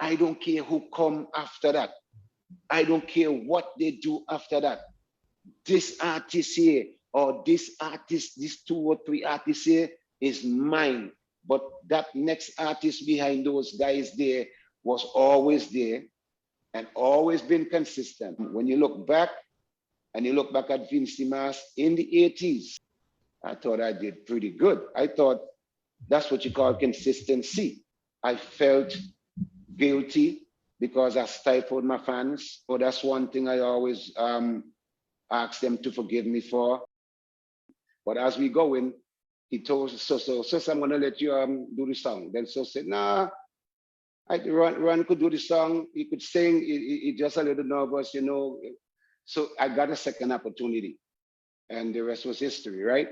I don't care who come after that. I don't care what they do after that. This artist here, or this artist, these 2 or 3 artists here is mine. But that next artist behind those guys there was always there and always been consistent. When you look back, and you look back at Vincy Mas in the 80s, I thought I did pretty good. I thought that's what you call consistency. I felt guilty because I stifled my fans. So that's one thing I always ask them to forgive me for. But as we go in, he told Soso, I'm gonna let you do the song. Then Soso said, nah, Ron could do the song. He could sing. He just a little nervous, you know. So I got a second opportunity, and the rest was history, right?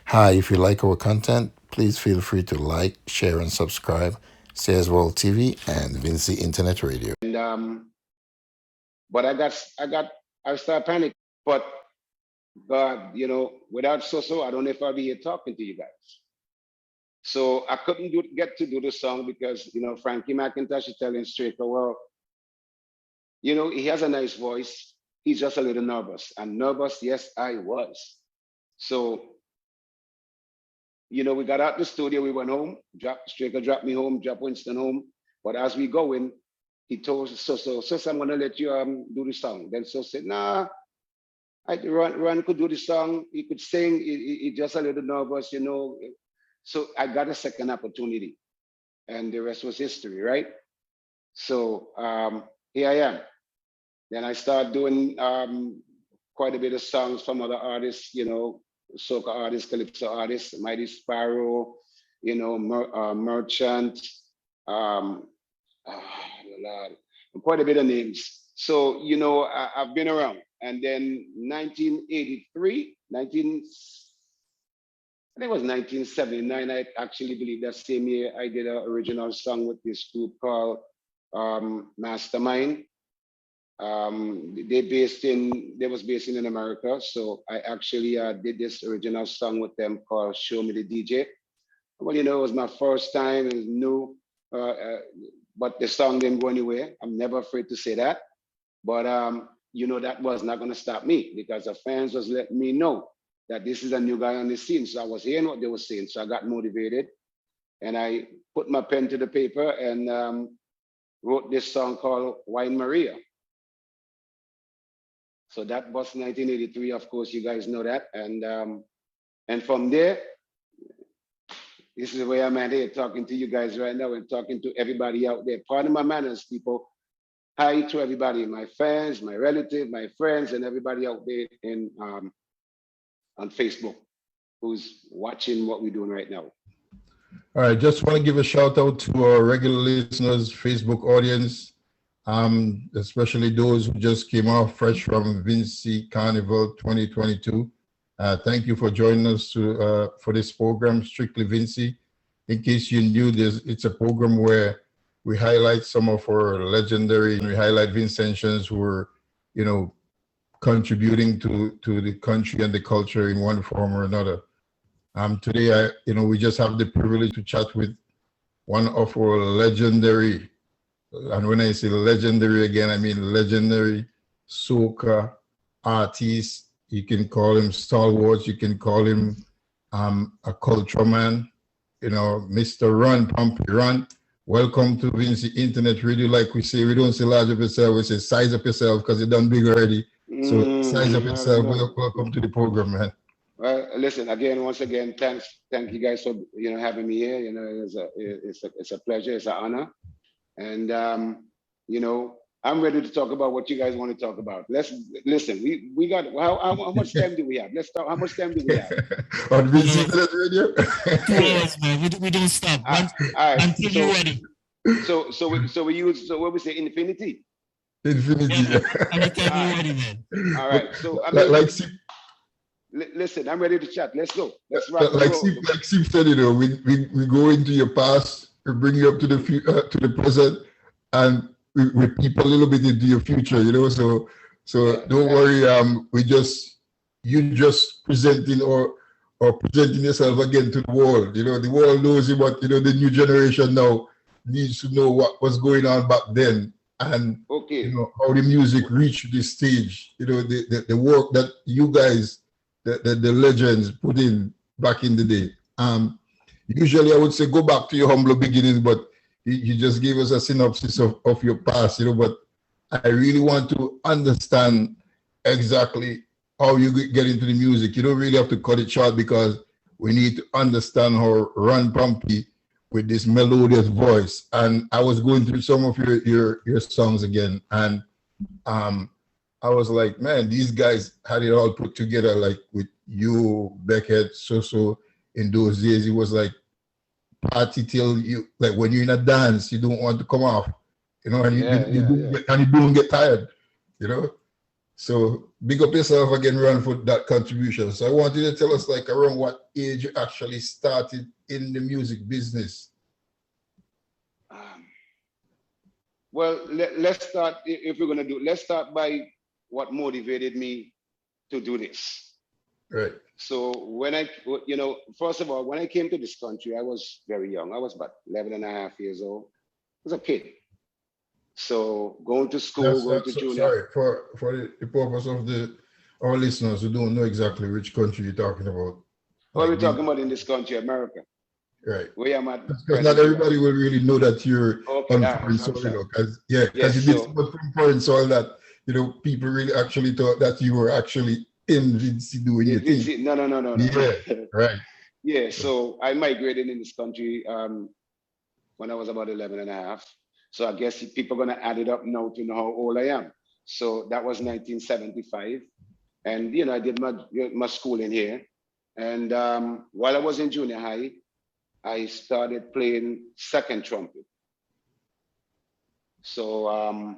Hi, if you like our content, please feel free to like, share, and subscribe. Sayersworldtv and Vincy Internet Radio. And but I started panicking. But God, you know, without Soso, I don't know if I'll be here talking to you guys. So I couldn't get to do the song because, you know, Frankie McIntosh is telling Straker, well, you know, he has a nice voice. He's just a little nervous. And nervous, yes, I was. So, you know, we got out the studio, we went home, Straker dropped me home, dropped Winston home. But as we go in, he told Soso, I'm gonna let you do the song. Then Soso said, nah, Ron could do the song, he could sing, he just a little nervous, you know. So I got a second opportunity, and the rest was history, right? So here I am. Then I started doing quite a bit of songs from other artists, you know, soca artists, calypso artists, Mighty Sparrow, you know, Merchant, quite a bit of names. So, you know, I've been around. And then 1983, I think it was 1979, I actually believe that same year I did an original song with this group called Mastermind. They was based in America. So I actually did this original song with them called Show Me the DJ. Well, you know, it was my first time, it was new, but the song didn't go anywhere. I'm never afraid to say that. But, you know, that was not gonna stop me because the fans was letting me know that this is a new guy on the scene. So I was hearing what they were saying. So I got motivated and I put my pen to the paper and wrote this song called Wine Maria. So that was 1983, of course, you guys know that. And from there, this is where I'm at here talking to you guys right now and talking to everybody out there. Pardon my manners, people. Hi to everybody, my fans, my relatives, my friends, and everybody out there in on Facebook who's watching what we're doing right now. All right, just want to give a shout out to our regular listeners, Facebook audience, especially those who just came off fresh from Vincy Carnival 2022. Thank you for joining us for this program, Strictly Vincy. In case you knew, it's a program where we highlight some of our legendary, we highlight Vincentians who were, you know, contributing to the country and the culture in one form or another. Today, we just have the privilege to chat with one of our legendary, and when I say legendary again, I mean legendary soca artists. You can call him stalwart, you can call him a culture man, you know, Mr. Ron, Pompey. Ron, welcome to Vincy Internet Radio. Like we say, we don't say large up yourself, we say size up yourself because you're done big already. So size up yourself. Welcome to the program, man. Well, listen, once again, thank you guys for having me here. You know, it's a pleasure, it's an honor, and I'm ready to talk about what you guys want to talk about. Let's listen. We got how much time do we have? Let's talk. How much time do we have? On Vincy Internet Radio. 2 hours, man. We don't stop. All right. Until you're ready. So we use what we say infinity. Infinity. Yeah, anytime you're ready, man. All right. So listen, I'm ready to chat. Let's go. Let's rock. Like Steve said, you know, we go into your past, we bring you up to the present, and we peep a little bit into your future, you know. So don't worry. You just presenting or presenting yourself again to the world. You know, the world knows you, but you know the new generation now. needs to know what was going on back then, and Okay. you know how the music reached this stage. You know, the work that you guys, the legends put in back in the day. Usually I would say go back to your humble beginnings, but you just gave us a synopsis of your past, you know, but I really want to understand exactly how you get into the music. You don't really have to cut it short because we need to understand how Ron Pompey with this melodious voice. And I was going through some of your songs again, and I was like, man, these guys had it all put together, like with you, Beckett, Soso. In those days, it was like party till you, like when you're in a dance, you don't want to come off, you know, and you don't get tired, you know. So big up yourself again, Ron, for that contribution. So I want you to tell us, like, around what age you actually started in the music business. Well, let's start, if we're gonna do, let's start by what motivated me to do this. Right. So when I, you know, first of all, when I came to this country, I was very young. I was about 11 and a half years old. I was a kid. So going to school, going to junior. Sorry, for the purpose of our listeners who don't know exactly which country you're talking about. What we're talking about in this country, America. Right. Where I'm at. Because not everybody will really know that you're on foreign soil. Because you did so much from foreign soil that, you know, people really actually thought that you were actually in Vinci doing your thing. No. Yeah, right. Yeah, so I migrated in this country when I was about 11 and a half. So I guess people are going to add it up now to know how old I am. So that was 1975. And, you know, I did my schooling here. And while I was in junior high, I started playing second trumpet. So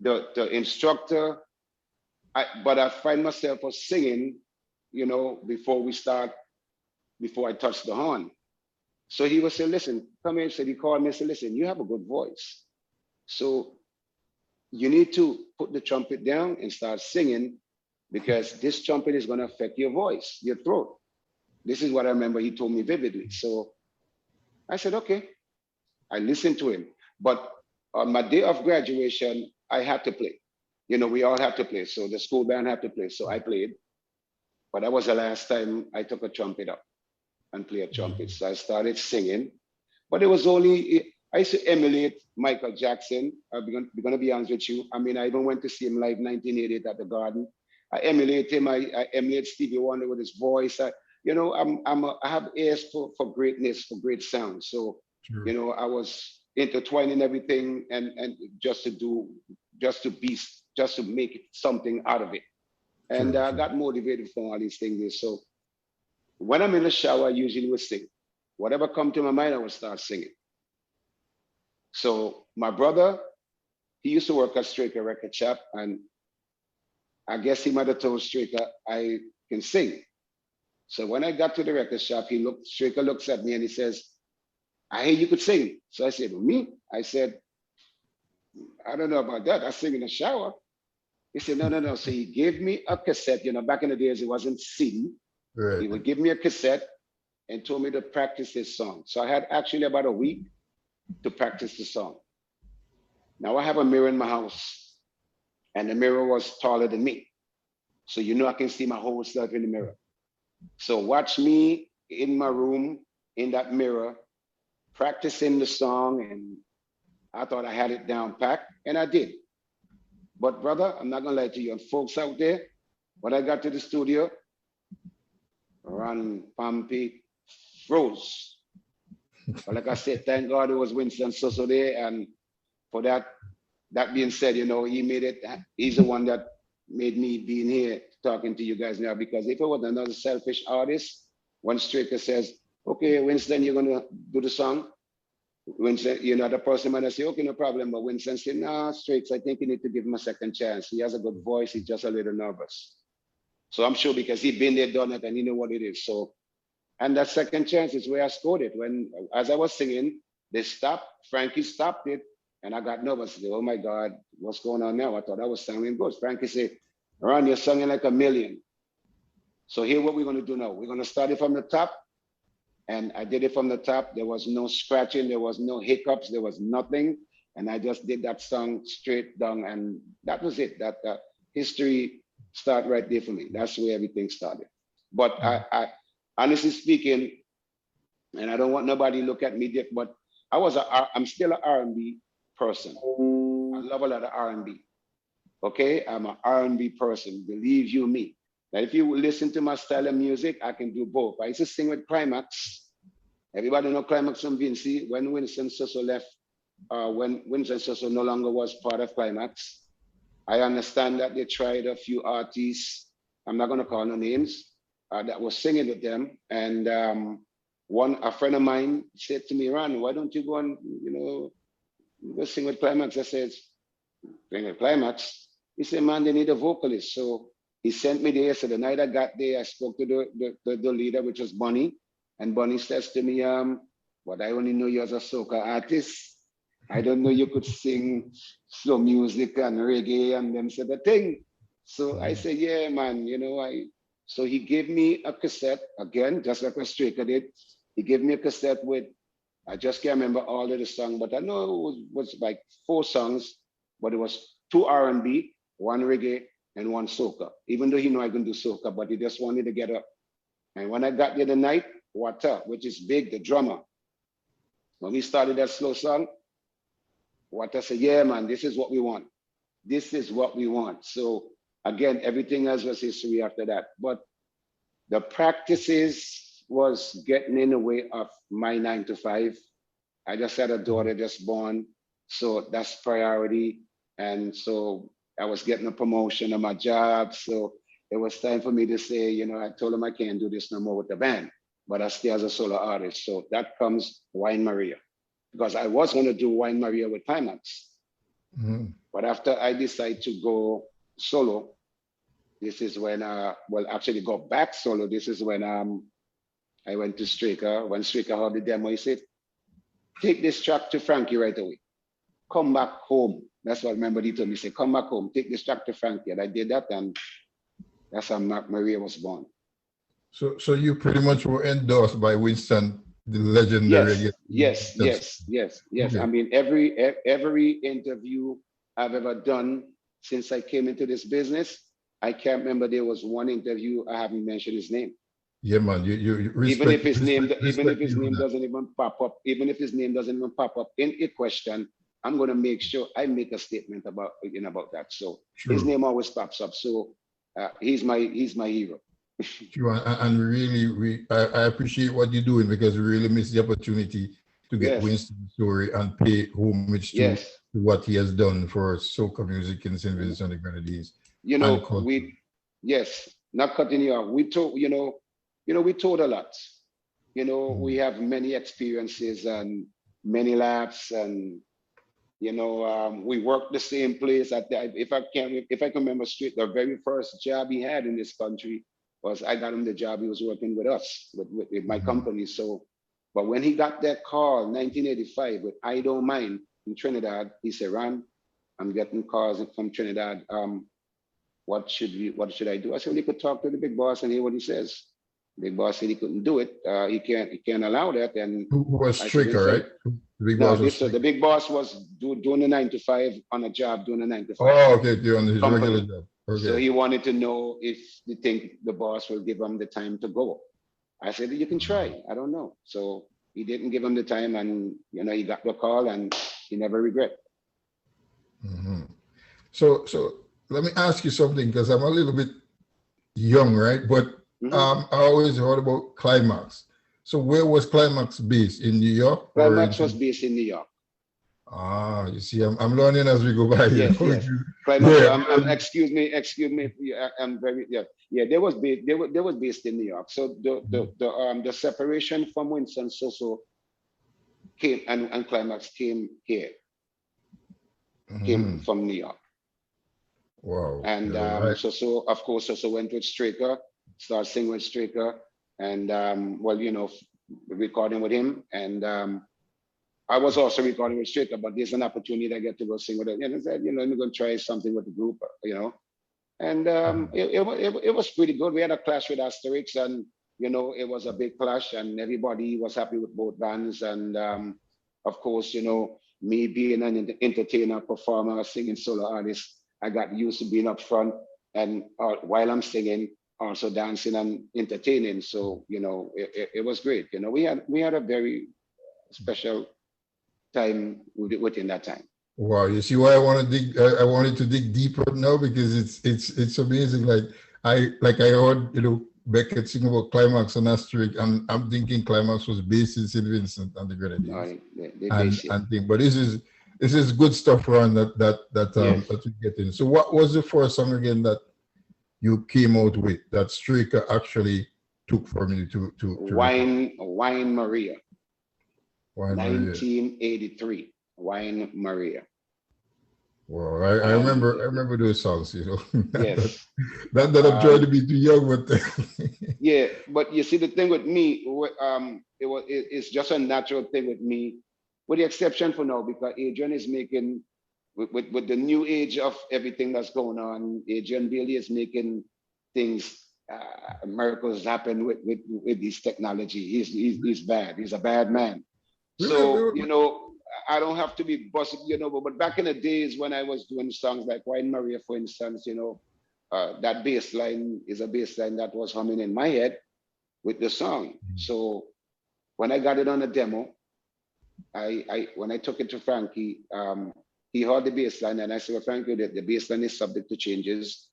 the instructor, but I find myself singing, you know, before I touch the horn. So he would say, listen, come here. He called me and said, listen, you have a good voice. So you need to put the trumpet down and start singing, because this trumpet is going to affect your voice, your throat. This is what I remember he told me vividly. So I said, okay. I listened to him. But on my day of graduation, I had to play. You know, we all have to play. So the school band had to play. So I played. But that was the last time I took a trumpet up and played a trumpet. So I started singing. But it was only, I used to emulate Michael Jackson. I'm going to be honest with you. I mean, I even went to see him live 1988 at the Garden. I emulate him. I emulate Stevie Wonder with his voice. I have ears for greatness, for great sound. So, you know, I was intertwining everything and just to make it something out of it. And I got motivated from all these things. So when I'm in the shower, I usually would sing. Whatever come to my mind, I would start singing. So my brother, he used to work at Straker record shop, and I guess he might have told Straker I can sing. So when I got to the record shop, Straker looks at me and he says, I hear you could sing. So I said, me? I said, I don't know about that. I sing in the shower. He said, no. So he gave me a cassette. You know, back in the days, it wasn't CD. Right. He would give me a cassette and told me to practice this song. So I had actually about a week to practice the song. Now I have a mirror in my house, and the mirror was taller than me. So, you know, I can see my whole self in the mirror. So watch me in my room, in that mirror, practicing the song, and I thought I had it down packed, and I did. But brother, I'm not gonna lie to you, and folks out there, when I got to the studio, Ron Pompey froze. But like I said, thank God it was Winston Soso there, and for that being said, you know, he's the one that made me be in here talking to you guys now, because if it was another selfish artist, when Straker says, okay, Winston, you're gonna do the song, Winston, you know, the person might say, okay, no problem. But Winston said, nah, Strakes, I think you need to give him a second chance. He has a good voice. He's just a little nervous. So I'm sure because he'd been there, done it, and he knew what it is. So, and that second chance is where I scored it. When, as I was singing, they stopped, Frankie stopped it, and I got nervous. I said, oh my God, what's going on now? I thought I was sounding good. Frankie said, Ron, you're singing like a million. So here what we're gonna do now. We're gonna start it from the top, And I did it from the top. There was no scratching, there was no hiccups, there was nothing. And I just did that song straight down, and that was it. That history started right there for me. That's where everything started. But I honestly speaking, and I don't want nobody to look at me different, but I'm still an R&B person. I love a lot of R&B. Okay, I'm an R&B person, believe you me. Now, if you listen to my style of music, I can do both. I used to sing with Climax. Everybody know Climax from Vinci. When Winston Soso left, when Winston Soso no longer was part of Climax, I understand that they tried a few artists, I'm not gonna call no names, that was singing with them. And a friend of mine said to me, Ron, why don't you go and, go sing with Climax? I said, sing with Climax? He said, man, they need a vocalist. So he sent me there. So the night I got there, I spoke to the leader, which was Bunny. And Bunny says to me, but I only know you as a soca artist. I don't know you could sing slow music and reggae and them sort of thing. So I said, yeah, man, so he gave me a cassette, again, just like a Straker did. He gave me a cassette with, I just can't remember all of the songs, but I know it was like 4 songs, but it was 2 R&B, 1 reggae, and 1 soca. Even though he knew I couldn't do soca, but he just wanted to get up. And when I got there the night, Wata, which is Big, the drummer, when we started that slow song, Wata said, yeah, man, this is what we want. This is what we want. So again, everything else was history after that. But the practices was getting in the way of my 9 to 5. I just had a daughter just born, so that's priority. And so I was getting a promotion on my job. So it was time for me to say, I told him I can't do this no more with the band, but I stay as a solo artist. So that comes Wine Maria, because I was going to do Wine Maria with Climax. But after I decided to go solo, this is when, actually go back solo. This is when I went to Straker. When Straker heard the demo, he said, take this track to Frankie right away. Come back home. That's what I remember he told me, say, come back home, take this track to Frankie. And I did that, and that's how Maria was born. So you pretty much were endorsed by Winston, the legendary. Yes. Okay. I mean, every interview I've ever done since I came into this business, I can't remember there was one interview I haven't mentioned his name. Yeah, man. Even if his name doesn't even pop up, in a question, I'm going to make sure I make a statement about that. So True. His name always pops up. So he's my hero. True. And really, I appreciate what you're doing, because we really miss the opportunity to get Winston's story and pay homage to what he has done for soca music in St. Vincent and the Grenadines. Not cutting you off. We told, we told a lot. We have many experiences and many laughs, and we worked the same place. If I can remember straight, the very first job he had in this country was I got him the job. He was working with us, with my company. So, but when he got that call, 1985, with I Don't Mind in Trinidad, he said, Ron, I'm getting calls from Trinidad. What should I do? I said, well, you could talk to the big boss and hear what he says. The big boss said he couldn't do it. He can't allow that. And who was Straker, right? The big boss was doing the 9 to 5 on a job, doing the 9 to 5. Oh, okay, on his regular job. Okay. So he wanted to know if they think the boss will give him the time to go. I said, you can try. I don't know. So he didn't give him the time, and he got the call, and he never regret. Mm-hmm. So let me ask you something, because I'm a little bit young, right? But I always heard about Climax. So where was Climax based? In New York? Climax was based in New York. Ah, you see, I'm learning as we go by. Yes. Climax, excuse me. They was based in New York. So the separation from Winston Soso came, and Climax came here. Came from New York. Wow. And Soso, of course, Soso went with Straker, started singing with Straker, and recording with him. And I was also recording with Straker, but there's an opportunity I get to go sing with him. And I said, I'm going to try something with the group, And it was pretty good. We had a clash with Asterix, and you know, it was a big clash, and everybody was happy with both bands. And of course, you know, me being an entertainer, performer, singing solo artist, I got used to being up front and while I'm singing, also dancing and entertaining. So, you know, it was great. You know, we had a very special time within that time. Wow, you see why I want to dig? I wanted to dig deeper now because it's amazing. I heard, you know, Beckett sing about Climax and Asterisk, and I'm thinking Climax was based in St. Vincent and the Grenadines. And thing, but this is good stuff, Ron. That we get in. So, what was the first song again that you came out with that Straker actually took from you to Wine Maria. Wine Maria. 1983. Wine Maria. Well, I remember those songs, you know. Yes. Not that I'm trying to be too young, but yeah, but you see, the thing with me, it's just a natural thing with me, with the exception for now, because Adrian is making, with the new age of everything that's going on, Adrian Bailey is making things, miracles happen with this technology. He's bad. He's a bad man. So, you know, I don't have to be busted, you know, but back in the days when I was doing songs like Wine Maria, for instance, you know, that bass line is a bass line that was humming in my head with the song. So when I got it on a demo, when I took it to Frankie, he heard the bass line, and I said, well, Frankie, the bass line is subject to changes.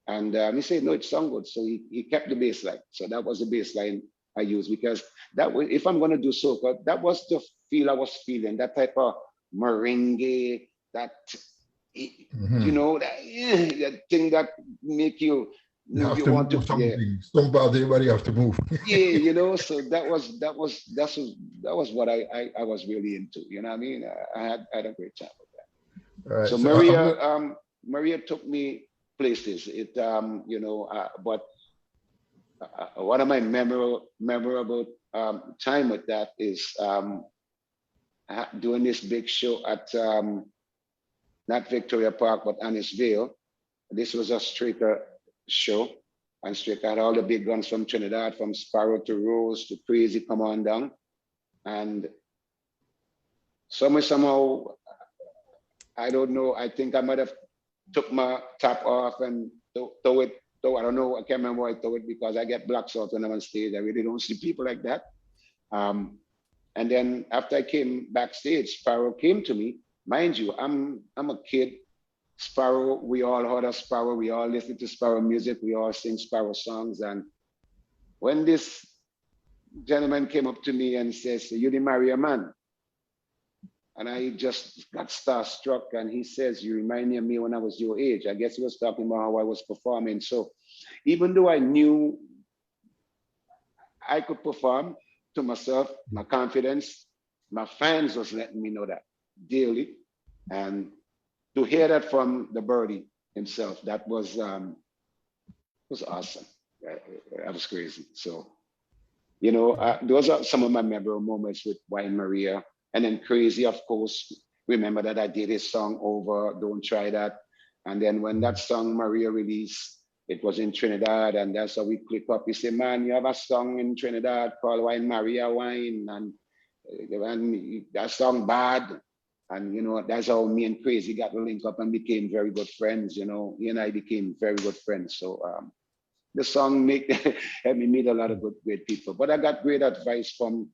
And he said, no, it sounds good. So he kept the bass line. So that was the bass line I used, because that was, if I'm going to do soca, that was the feel I was feeling, that type of merengue, that, you know, that thing that make you want to something. Somebody, everybody have to move. Yeah, you know, so that was what I was really into. You know what I mean? I had a great time with that. Right, so Maria took me places. It you know, but one of my memorable time with that is doing this big show at not Victoria Park, but Annisvale. This was a Straker show, and Straker had all the big guns from Trinidad, from Sparrow to Rose to Crazy, come on down. And somehow, I don't know, I think I might have took my top off and throw it. So I don't know, I can't remember why I throw it, because I get blacks out when I'm on stage. I really don't see people like that. And then after I came backstage, Sparrow came to me. Mind you, I'm a kid. Sparrow, we all heard of Sparrow. We all listen to Sparrow music. We all sing Sparrow songs. And when this gentleman came up to me and says, you didn't marry a man. And I just got starstruck, and he says, you remind me of me when I was your age. I guess he was talking about how I was performing. So even though I knew I could perform to myself, my confidence, my fans was letting me know that daily. And to hear that from the birdie himself, that was awesome. That was crazy. So, you know, those are some of my memorable moments with Wine Maria. And then Crazy, of course, remember that I did his song Over, Don't Try That. And then when that song Maria released, it was in Trinidad, and that's how we click up. He said, man, you have a song in Trinidad called Wine Maria Wine, and that song bad. And, you know, that's how me and Crazy got linked up and became very good friends. You know, he and I became very good friends. So the song helped me meet a lot of great people. But I got great advice from,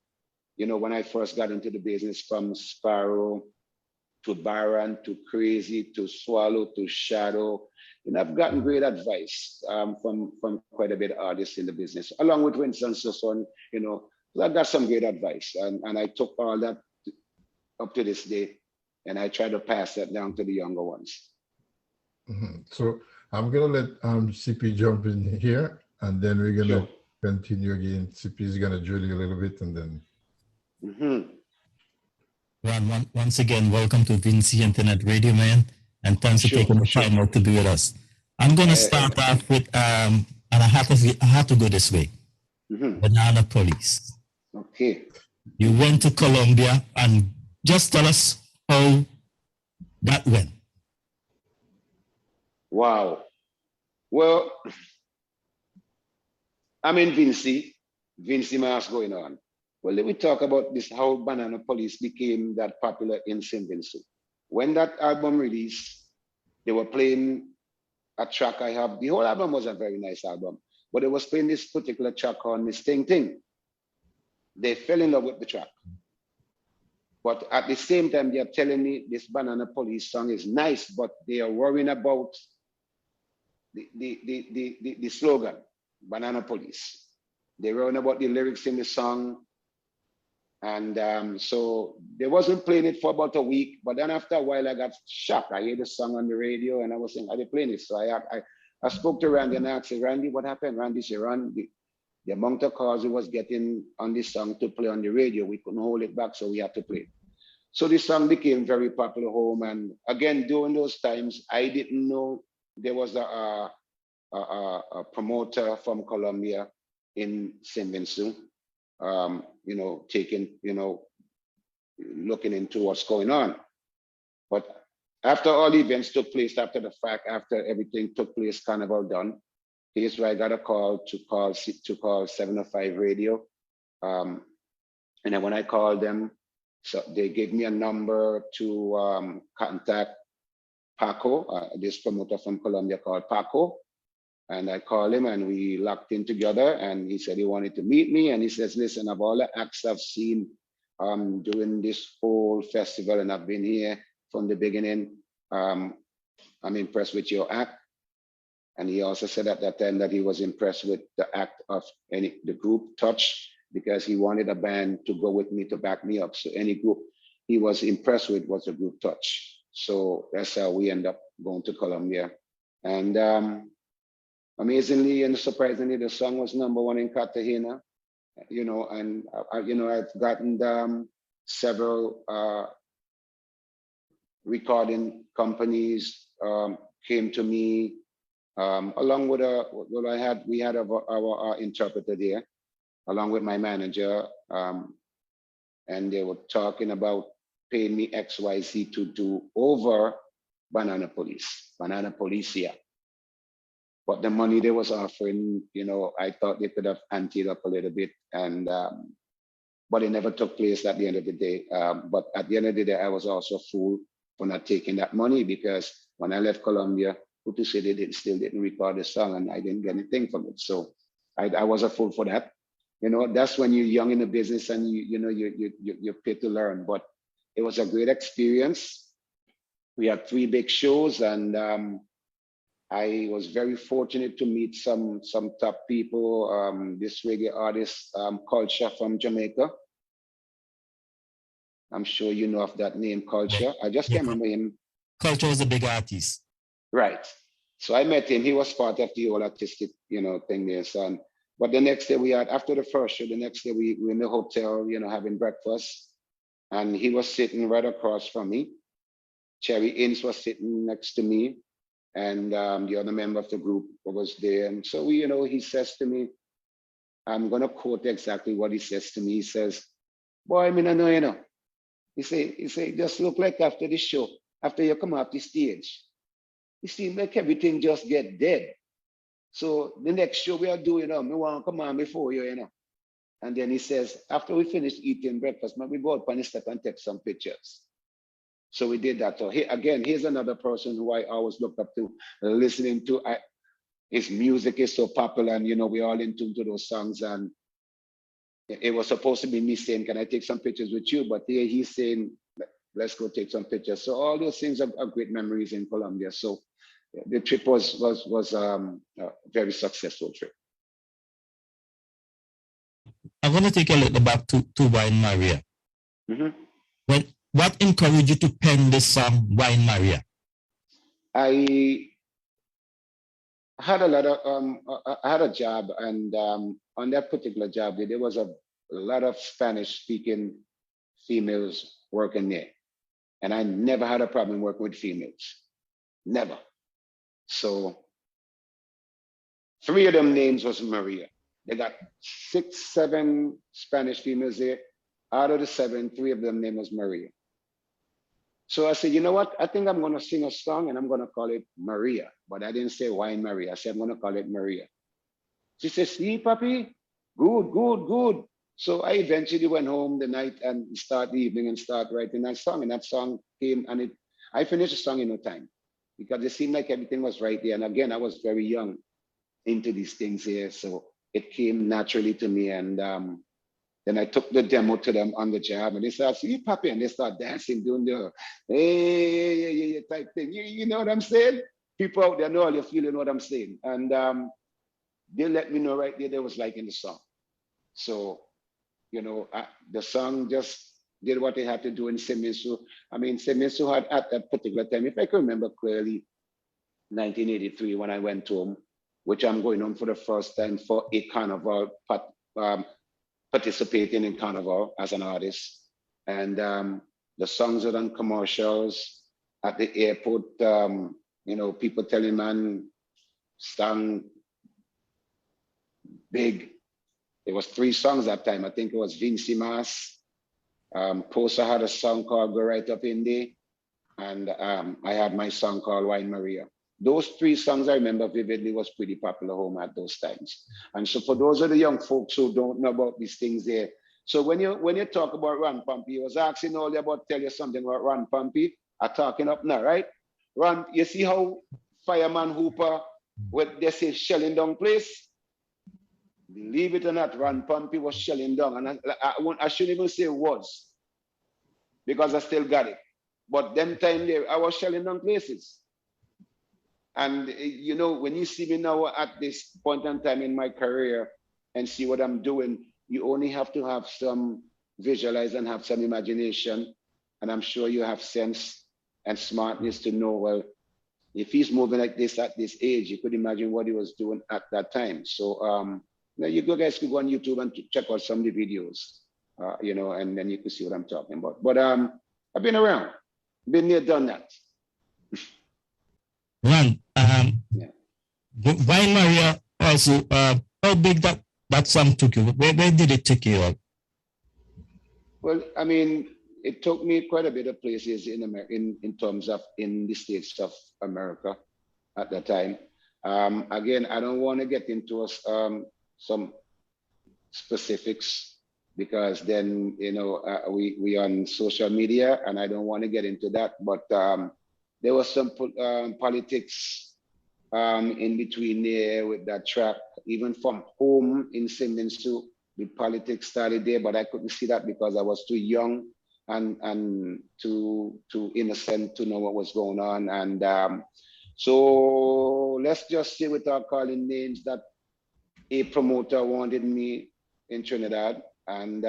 you know, when I first got into the business, from Sparrow to Baron to Crazy to Swallow to Shadow. And I've gotten great advice from quite a bit of artists in the business, along with Winston Soso. You know, I got some great advice. And I took all that up to this day, and I try to pass that down to the younger ones. So I'm going to let CP jump in here, and then we're going to continue again. CP is going to drill you a little bit, and then. Ron, once again, welcome to Vinci Internet Radio, man, and thanks for taking the time out to be with us. I'm going to start off with, and I have to go this way. Banana Police. Okay. You went to Colombia, and just tell us how that went. Wow. Well, I'm in Vinci. Vincy Mass going on. Well, let me talk about this, how Banana Police became that popular in St. Vincent. When that album released, they were playing a track I have. The whole album was a very nice album, but they was playing this particular track on this thing. They fell in love with the track. But at the same time, they're telling me this Banana Police song is nice, but they are worrying about the slogan, Banana Police. They wrote about the lyrics in the song. And so they wasn't playing it for about a week, but then after a while I got shocked. I heard the song on the radio and I was saying, are they playing it? So I spoke to Randy and I asked, Randy, what happened? Randy said, Randy, the amount of calls we was getting on this song to play on the radio, we couldn't hold it back, so we had to play it. So this song became very popular home. And again, during those times, I didn't know there was a promoter from Colombia in St. Vincent, looking into what's going on. But after all the events took place, after the fact, after everything took place, Carnival done, here's where I got a call to call 705 Radio. And then when I called them, so they gave me a number to contact Paco, this promoter from Colombia called Paco. And I called him and we locked in together and he said he wanted to meet me. And he says, listen, of all the acts I've seen during this whole festival and I've been here from the beginning, I'm impressed with your act. And he also said at that time that he was impressed with the act of the group Touch, because he wanted a band to go with me to back me up. So any group he was impressed with was the group Touch. So that's how we end up going to Colombia. And amazingly and surprisingly, the song was #1 in Cartagena, and I've gotten several recording companies came to me, along with we had our interpreter there, along with my manager, and they were talking about paying me XYZ to do over Banana Policia. But the money they was offering, I thought they could have anteed up a little bit, and but it never took place at the end of the day. But at the end of the day, I was also a fool for not taking that money, because when I left Colombia, who said they still didn't record the song, and I didn't get anything from it. So I was a fool for that. That's when you're young in the business and you're paid to learn. But it was a great experience. We had 3 big shows, and I was very fortunate to meet some top people. This reggae artist, Culture from Jamaica. I'm sure you know of that name, Culture. I just can't remember him. Culture was a big artist. Right. So I met him. He was part of the whole artistic, thing there. So, but the next day after the first show, the next day we were in the hotel, having breakfast. And he was sitting right across from me. Cherry Inns was sitting next to me. And the other member of the group was there. And so, he says to me, I'm going to quote exactly what he says to me. He says, boy, I know. He say, just look like after this show, after you come off the stage, it seems like everything just get dead. So the next show we are doing, me want to come on before you, And then he says, after we finish eating breakfast, we go out on the step and take some pictures. So we did that. So here's another person who I always looked up to, listening to. His music is so popular, and we're all in tune to those songs. And it was supposed to be me saying, "Can I take some pictures with you?" But here he's saying, "Let's go take some pictures." So all those things are great memories in Colombia. So the trip was a very successful trip. I'm going to take a little back to Wine Maria. Mm-hmm. What encouraged you to pen this song, Wine Maria? I had I had a job, and on that particular job, there was a lot of Spanish-speaking females working there, and I never had a problem working with females, never. So 3 of them names was Maria. They got 6, 7 Spanish females there. Out of the 7, 3 of them name was Maria. So I said, you know what? I think I'm going to sing a song and I'm going to call it Maria. But I didn't say Wine Maria. I said, I'm going to call it Maria. She said, see, Papi, Good. So I eventually went home the night and start the evening and start writing that song. And that song came and I finished the song in no time because it seemed like everything was right there. And again, I was very young into these things here. So it came naturally to me. And then I took the demo to them on the job and they said, see, Papi, and they start dancing, doing the hey, type thing. You know what I'm saying? People out there know all you feeling what I'm saying. And they let me know right there they was liking the song. So, you know, the song just did what they had to do in Seminsu. I mean, Seminsu had at that particular time, if I can remember clearly, 1983 when I went home, which I'm going home for the first time for a carnival, participating in carnival as an artist. And the songs are on commercials at the airport. You know, people telling man, song big. There was 3 songs that time. I think it was Vinci Mas. Posa had a song called Go Right Up in There. And I had my song called Wine Maria. Those 3 songs I remember vividly was pretty popular home at those times. And so for those of the young folks who don't know about these things there, so when you talk about Ron Pompey, you was asking all about tell you something about Ron Pompey. I'm talking up now, right? Ron, you see how Fireman Hooper, what they say shelling down place? Believe it or not, Ron Pompey was shelling down. And I shouldn't even say was, because I still got it. But them time there, I was shelling down places. And you know, when you see me now at this point in time in my career and see what I'm doing, you only have to have some visualize and have some imagination. And I'm sure you have sense and smartness to know, well, if he's moving like this at this age, you could imagine what he was doing at that time. So now you guys could go on YouTube and check out some of the videos, you know, and then you can see what I'm talking about. But I've been around, been there, done that. Ron, Wine Maria also, how big that song took you? Where did it take you out? Well, I mean, it took me quite a bit of places in terms of in the States of America at that time. Again, I don't want to get into some specifics because then, you know, we on social media and I don't want to get into that, but there was some politics in between there with that track, even from home in Seminsu, the politics started there, but I couldn't see that because I was too young and too innocent to know what was going on. And so let's just say without calling names that a promoter wanted me in Trinidad. And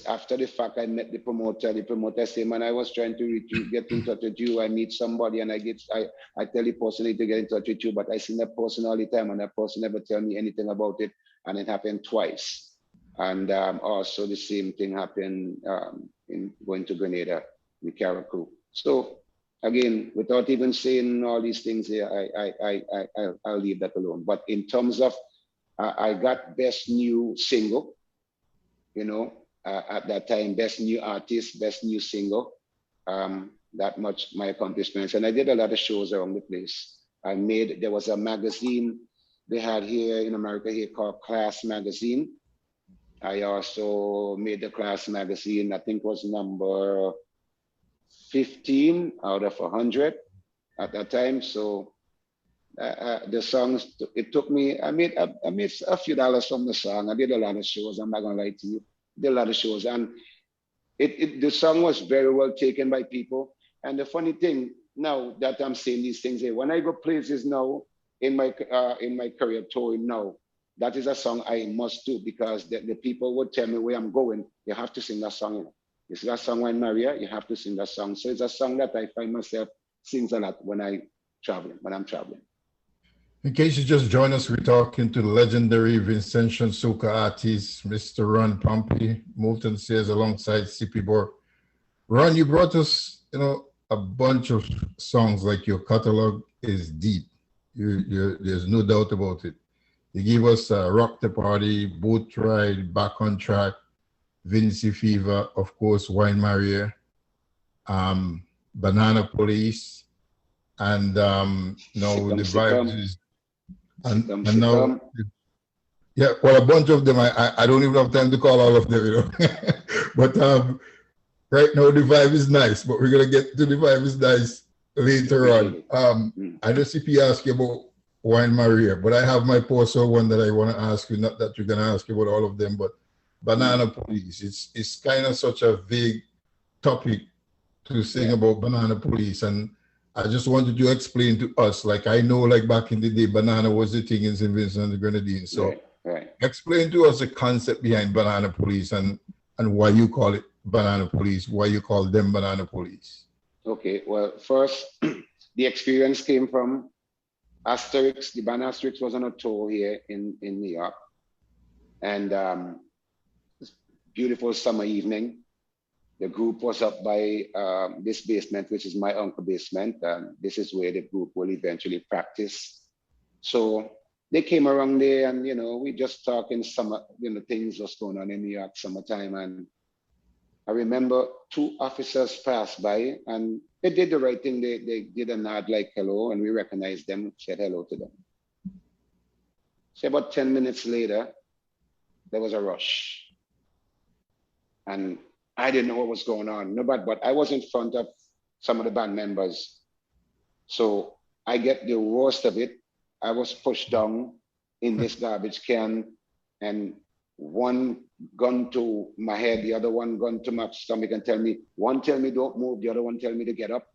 after the fact, I met the promoter. The promoter said, man, I was trying to get in touch with you. I meet somebody and I tell the person to get in touch with you, but I see that person all the time and that person never tell me anything about it. And it happened twice. And also the same thing happened in going to Grenada, the Caracou. So again, without even saying all these things here, I'll leave that alone. But in terms of, I got best new single, you know, at that time, best new artist, best new single. That much my accomplishments. And I did a lot of shows around the place. There was a magazine they had here in America here called Class Magazine. I also made the Class Magazine, I think was number 15 out of 100 at that time. So the songs, it took me, I made a few dollars from the song. I did a lot of shows, I'm not gonna lie to you. Did a lot of shows, and the song was very well taken by people. And the funny thing now that I'm saying these things here, when I go places now in my career touring now, that is a song I must do because the people would tell me where I'm going. You have to sing that song. You know? It's that song Wine Maria. You have to sing that song. So it's a song that I find myself sings a lot when I'm traveling. In case you just joined us, we're talking to the legendary Vincentian soca artist, Mr. Ron Pompey, Moulton Sayers alongside CP Borg. Ron, you brought us, you know, a bunch of songs. Like your catalog is deep. There's no doubt about it. You gave us Rock the Party, Boat Ride, Back on Track, Vinci Fever, of course, Wine Maria, Banana Police, and now the vibes is, and now, Yeah, well, a bunch of them, I don't even have time to call all of them, you know. But right now the vibe is nice, but we're gonna get to the vibe is nice later on. I know CP asked you about Wine Maria, but I have my Poso one that I want to ask you, not that you're gonna ask about all of them, but Banana Police. It's kind of such a vague topic to sing about Banana Police, and I just wanted you to explain to us, like I know like back in the day, banana was the thing in St. Vincent and the Grenadines. So explain to us the concept behind Banana Police and why you call it Banana Police, why you call them Banana Police. Okay, well, first, the experience came from Asterix. The band Asterix was on a tour here in New York. And beautiful summer evening. The group was up by this basement, which is my uncle's basement. This is where the group will eventually practice. So they came around there and, you know, we just talking summer, you know, things was going on in New York, summertime. And I remember 2 officers passed by and they did the right thing. They did a nod like hello, and we recognized them, said hello to them. So about 10 minutes later, there was a rush. And I didn't know what was going on. Nobody, but I was in front of some of the band members. So I get the worst of it. I was pushed down in this garbage can, and one gun to my head, the other one gun to my stomach, and one tell me don't move, the other one tell me to get up.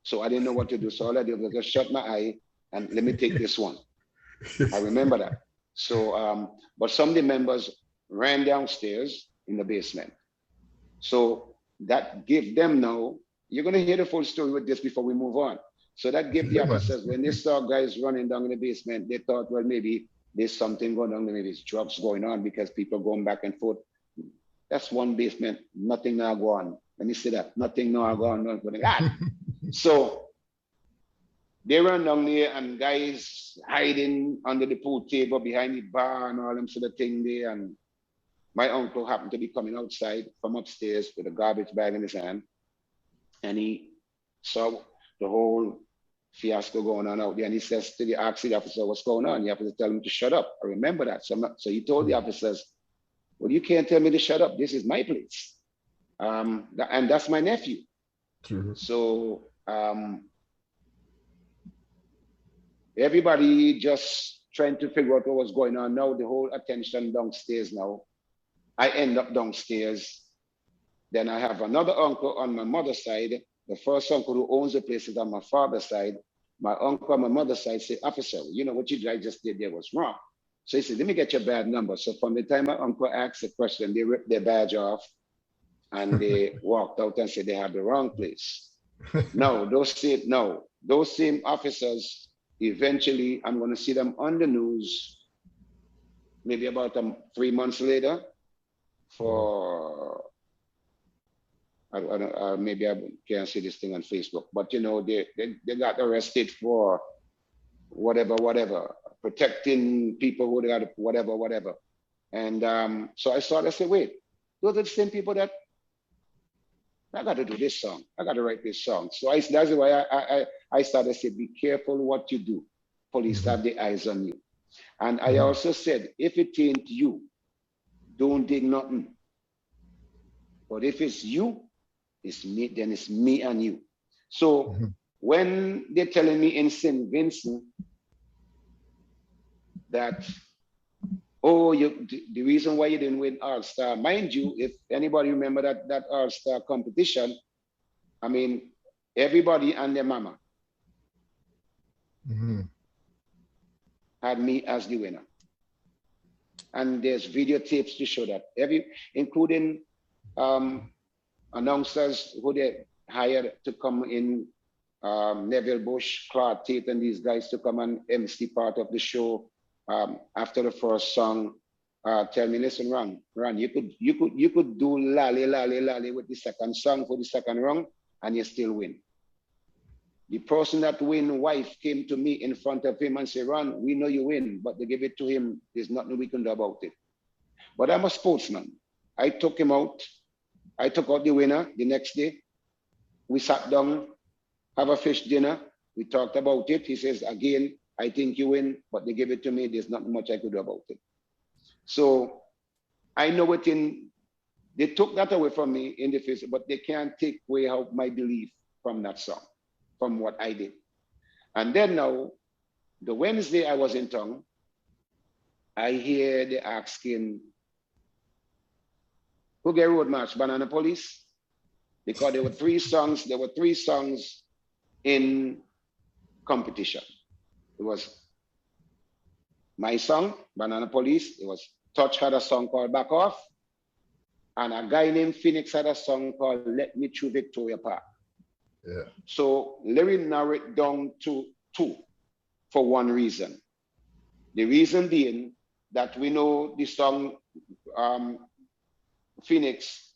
So I didn't know what to do. So all I did was just shut my eye and let me take this one. I remember that. So, but some of the members ran downstairs in the basement. So that gave them now, you're going to hear the full story with this before we move on. So that gave the officers, when they saw guys running down in the basement, they thought, well, maybe there's something going on, maybe there's drugs going on because people going back and forth. That's one basement, nothing now go on. Let me see that, nothing now go on. So they run down there and guys hiding under the pool table behind the bar and all them sort of thing there. And my uncle happened to be coming outside from upstairs with a garbage bag in his hand. And he saw the whole fiasco going on out there. And he says to the officer, what's going on? The officer tell him to shut up. I remember that. So he told the officers, well, you can't tell me to shut up. This is my place. And that's my nephew. So everybody just trying to figure out what was going on. Now the whole attention downstairs now. I end up downstairs. Then I have another uncle on my mother's side. The first uncle who owns the place is on my father's side. My uncle on my mother's side said, officer, you know what you guys just did there was wrong. So he said, let me get your badge number. So from the time my uncle asked the question, they ripped their badge off and they walked out and said they had the wrong place. No, those same officers, eventually I'm going to see them on the news, maybe about 3 months later, for maybe I can't see this thing on Facebook, but you know, they got arrested for whatever, protecting people who got whatever. And so I started to say, wait, those are the same people that I got to do this song. I got to write this song. So that's why I started to say, be careful what you do. Police have the eyes on you. And I also said, if it ain't you, don't dig nothing. But if it's you, it's me, then it's me and you. So when they're telling me in St. Vincent that, oh, the reason why you didn't win All-Star, mind you, if anybody remember that All-Star competition, I mean, everybody and their mama had me as the winner. And there's videotapes to show that, including announcers who they hired to come in, Neville Bush, Clark Tate, and these guys to come and MC part of the show. After the first song, tell me, listen, Ron, you could do lally with the second song for the second round, and you still win. The person that win, wife, came to me in front of him and said, Ron, we know you win, but they give it to him. There's nothing we can do about it. But I'm a sportsman. I took him out. I took out the winner the next day. We sat down, have a fish dinner. We talked about it. He says, again, I think you win, but they give it to me. There's not much I could do about it. So I know they took that away from me in the face, but they can't take away my belief from that song, from what I did. And then now, the Wednesday I was in town, I hear they asking, who get road march? Banana Police? Because there were three songs in competition. It was my song, Banana Police. It was Touch had a song called Back Off. And a guy named Phoenix had a song called Let Me Through Victoria Park. Yeah. So Larry narrowed it down to two for one reason. The reason being that we know the song Phoenix,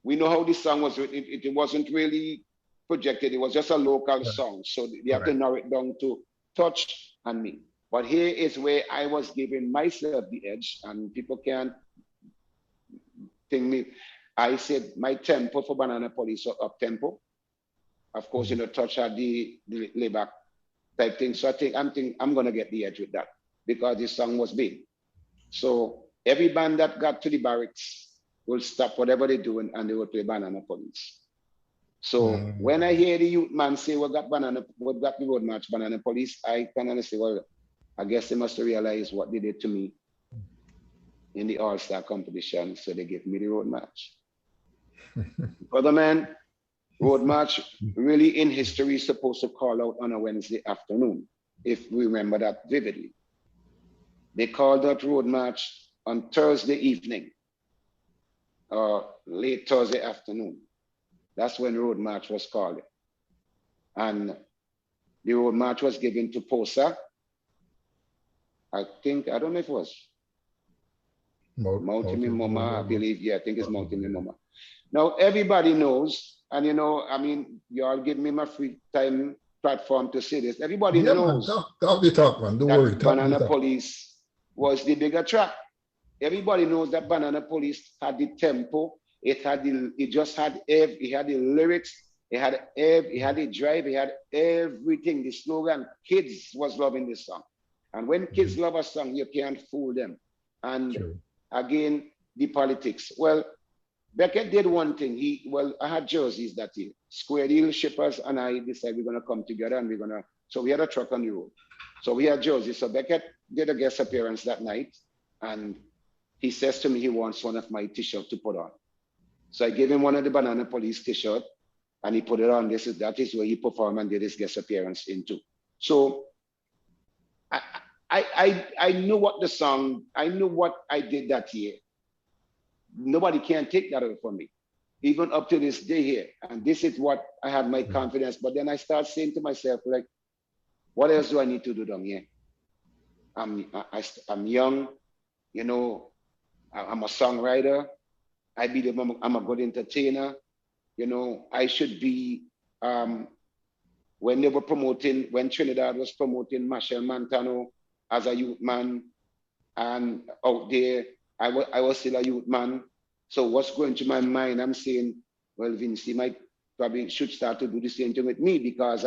we know how this song was written. It wasn't really projected. It was just a local song. So they have to narrow it down to Touch and me. But here is where I was giving myself the edge, and people can't think me. I said my tempo for Banana Police was up tempo. Of course, Touch had the layback type thing. So I'm gonna get the edge with that because this song was big. So every band that got to the barracks will stop whatever they're doing and they will play Banana Police. So when I hear the youth man say we got the road march Banana Police, I can honestly say, well, I guess they must realize what they did to me in the All-Star competition, so they gave me the road march. Other man, road march really in history is supposed to call out on a Wednesday afternoon, if we remember that vividly. They called out road march on Thursday evening or late Thursday afternoon. That's when road march was called. And the road march was given to Posa. I don't know if it was Mountain Mama, I believe. Yeah, I think it's Mountain Mama. Now, everybody knows, and you all give me my free time platform to say this. Everybody knows man, talk the talk, man. Don't worry. Banana Police was the bigger track. Everybody knows that Banana Police had the tempo. It had the lyrics. It had the drive. It had everything. The slogan. Kids was loving this song. And when kids love a song, you can't fool them. And again, the politics. Well, Beckett did one thing. I had jerseys that year. Square Deal Shippers and I decided we're going to come together and so we had a truck on the road. So we had jerseys. So Beckett did a guest appearance that night. And he says to me he wants one of my t-shirts to put on. So I gave him one of the Banana Police t-shirt and he put it on. That is where he performed and did his guest appearance into. So I knew what the song, I knew what I did that year. Nobody can take that away from me, even up to this day here. And this is what I have my confidence. But then I start saying to myself, like, what else do I need to do down here? I'm young, I'm a songwriter. I believe I'm a good entertainer. I should be, when Trinidad was promoting Machel Montano as a youth man, and out there, I was still a youth man. So what's going through my mind? I'm saying, well, Vince might probably should start to do the same thing with me because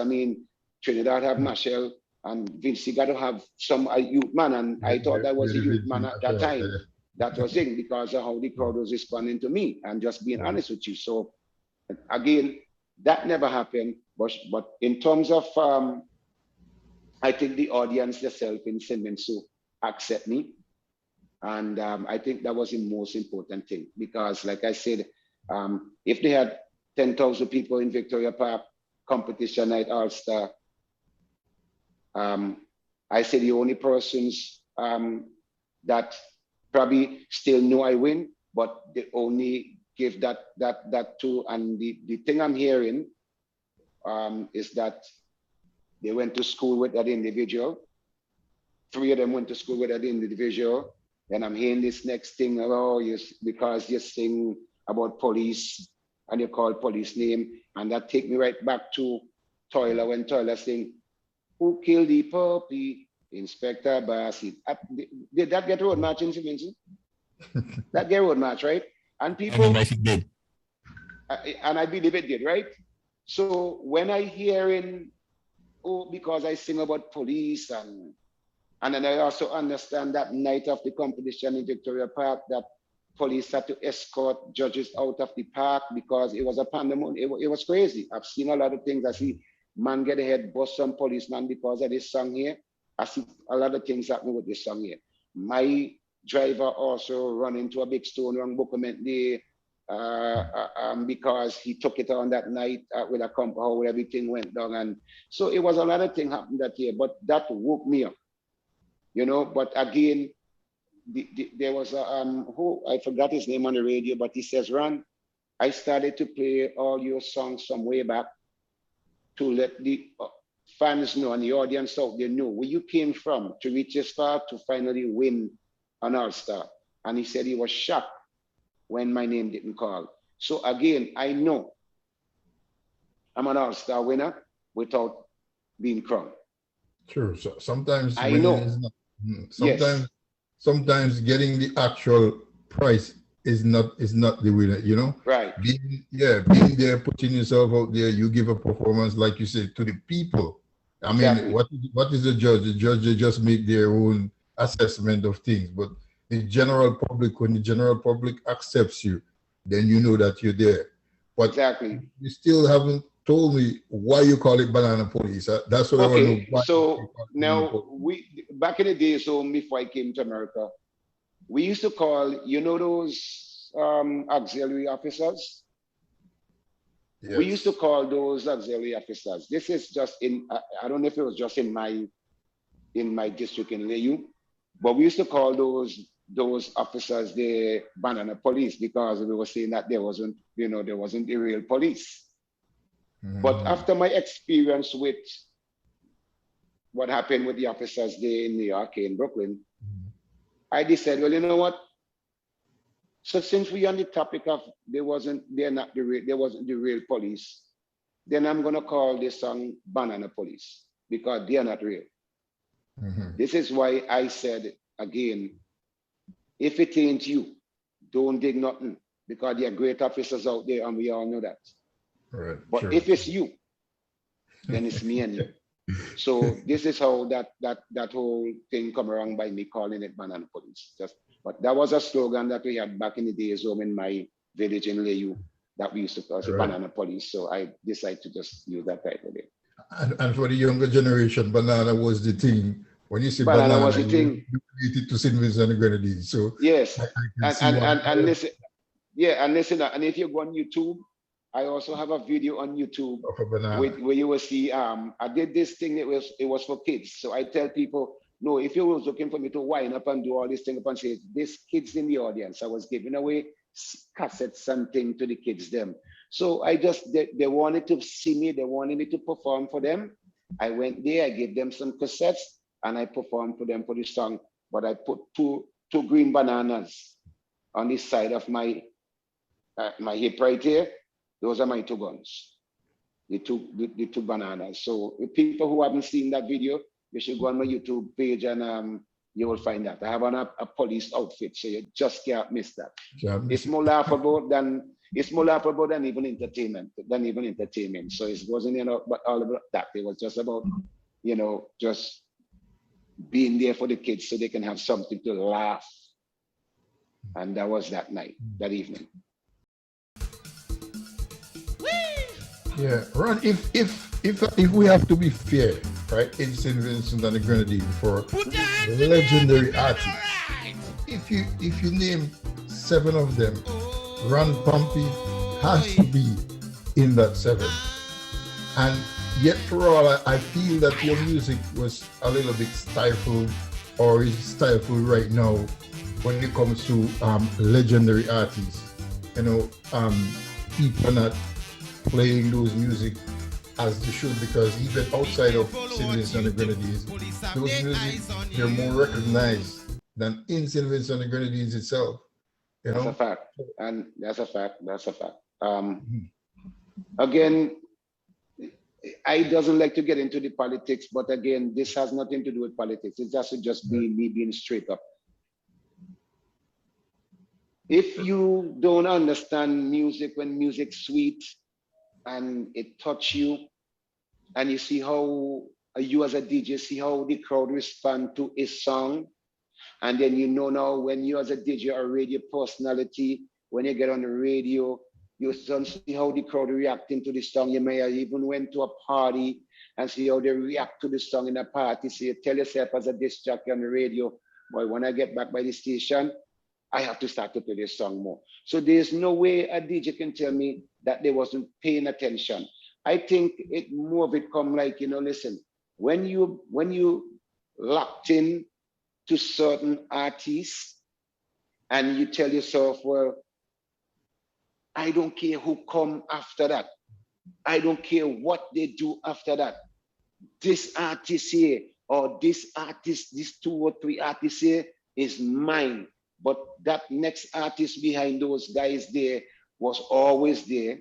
Trinidad have Machel and Vince got to have some youth man, and I thought that was a youth man at that time. That was it because of how the crowd was responding to me and just being honest with you. So again, that never happened. But in terms of, I think the audience themselves in St. Vincent accept me. And I think that was the most important thing because like I said, if they had 10,000 people in Victoria Park competition night All-Star, I say the only persons that probably still know I win, but they only give that to, and the thing I'm hearing is that they went to school with that individual. 3 of them went to school with that individual. And I'm hearing this next thing, because you sing about police and you call police name. And that take me right back to Toiler when Toiler sing, who killed the puppy? Inspector Bassett. Did that get road march in St. Vincent? That get road march, right? And people, I did. And I believe it did, right? So when I hearing, because I sing about police and And then I also understand that night of the competition in Victoria Park that police had to escort judges out of the park because it was a pandemonium. It was crazy. I've seen a lot of things. I see man get ahead, bust some policeman because of this song here. I see a lot of things happening with this song here. My driver also run into a big stone wrong document there because he took it on that night with a compound where everything went down. And so it was a lot of things happened that year, but that woke me up, you know. But again, there was a, who, I forgot his name on the radio, but he says, Ron, I started to play all your songs from way back to let the fans know and the audience out there know where you came from to reach a star to finally win an All-Star. And he said he was shocked when my name didn't call. So again, I know I'm an All-Star winner without being crowned. True. So sometimes I know. Is not, Yes. Sometimes getting the actual price is not the winner, you know? Right. Being there, putting yourself out there, you give a performance, like you said, to the people. I mean, Exactly. what is the judge? The judge, they just make their own assessment of things. But the general public, when the general public accepts you, then you know that you're there. But exactly. You still haven't told me why you call it Banana Police. That's what I want to know. Why so now we back in the days, so before I came to America, we used to call, you know, those auxiliary officers. Yes. We used to call those auxiliary officers. This is just in, I don't know if it was just in my district in Layu, but we used to call those officers the Banana Police because we were saying that there wasn't the real police. Mm. But after my experience with what happened with the officers there in New York, in Brooklyn, I decided, well, you know what? So since we're on the topic of there wasn't the real police, then I'm gonna call this song Banana Police because they are not real. Mm-hmm. This is why I said again, if it ain't you, don't dig nothing because there are great officers out there and we all know that. Right, but sure. If it's you, then it's me and you. So this is how that whole thing come around by me calling it Banana Police. But that was a slogan that we had back in the days home in my village in Layu that we used to call it Banana Police. So I decided to just use that title there. And for the younger generation, banana was the thing. When you say banana was the thing, you related to St. Vincent and Grenadines. So yes, and listen, and if you go on YouTube, I also have a video on YouTube where you will see I did this thing. It was for kids. So I tell people, no, if you was looking for me to wind up and do all this thing up and say this kids in the audience, I was giving away cassettes and thing to the kids them. So they wanted to see me, they wanted me to perform for them. I went there, I gave them some cassettes and I performed for them for the song. But I put two green bananas on this side of my hip right here. Those are my two guns, the two bananas. So if people who haven't seen that video, you should go on my YouTube page and you will find that. I have on a police outfit, so you just can't miss that. It's more laughable than even entertainment. So it wasn't but all about that. It was just about just being there for the kids so they can have something to laugh. And that was that night, that evening. Yeah, Ron, if we have to be fair, right, in St. Vincent and the Grenadines for legendary artists, if you name 7 of them, Ron Pompey has to be in that 7. And yet for all, I feel that your music was a little bit stifled or is stifled right now when it comes to legendary artists. People are not playing those music as they should, because even outside of St. Vincent and the Grenadines, those music, they're more recognized than in St. Vincent and the Grenadines itself. That's a fact. And that's a fact. Again, I doesn't like to get into the politics, but again, this has nothing to do with politics. It has to just be me being straight up. If you don't understand music, when music's sweet and it touch you, and you see how you as a DJ see how the crowd respond to a song. And then you know now when you as a DJ or radio personality, when you get on the radio, you see how the crowd reacting to the song. You may have even went to a party and see how they react to the song in a party. So you tell yourself as a disc jockey on the radio, boy, when I get back by the station, I have to start to play this song more. So there's no way a DJ can tell me that they wasn't paying attention. I think it more of it come like, listen, when you locked in to certain artists and you tell yourself, well, I don't care who come after that. I don't care what they do after that. This artist here or this artist, these 2 or 3 artists here is mine. But that next artist behind those guys there was always there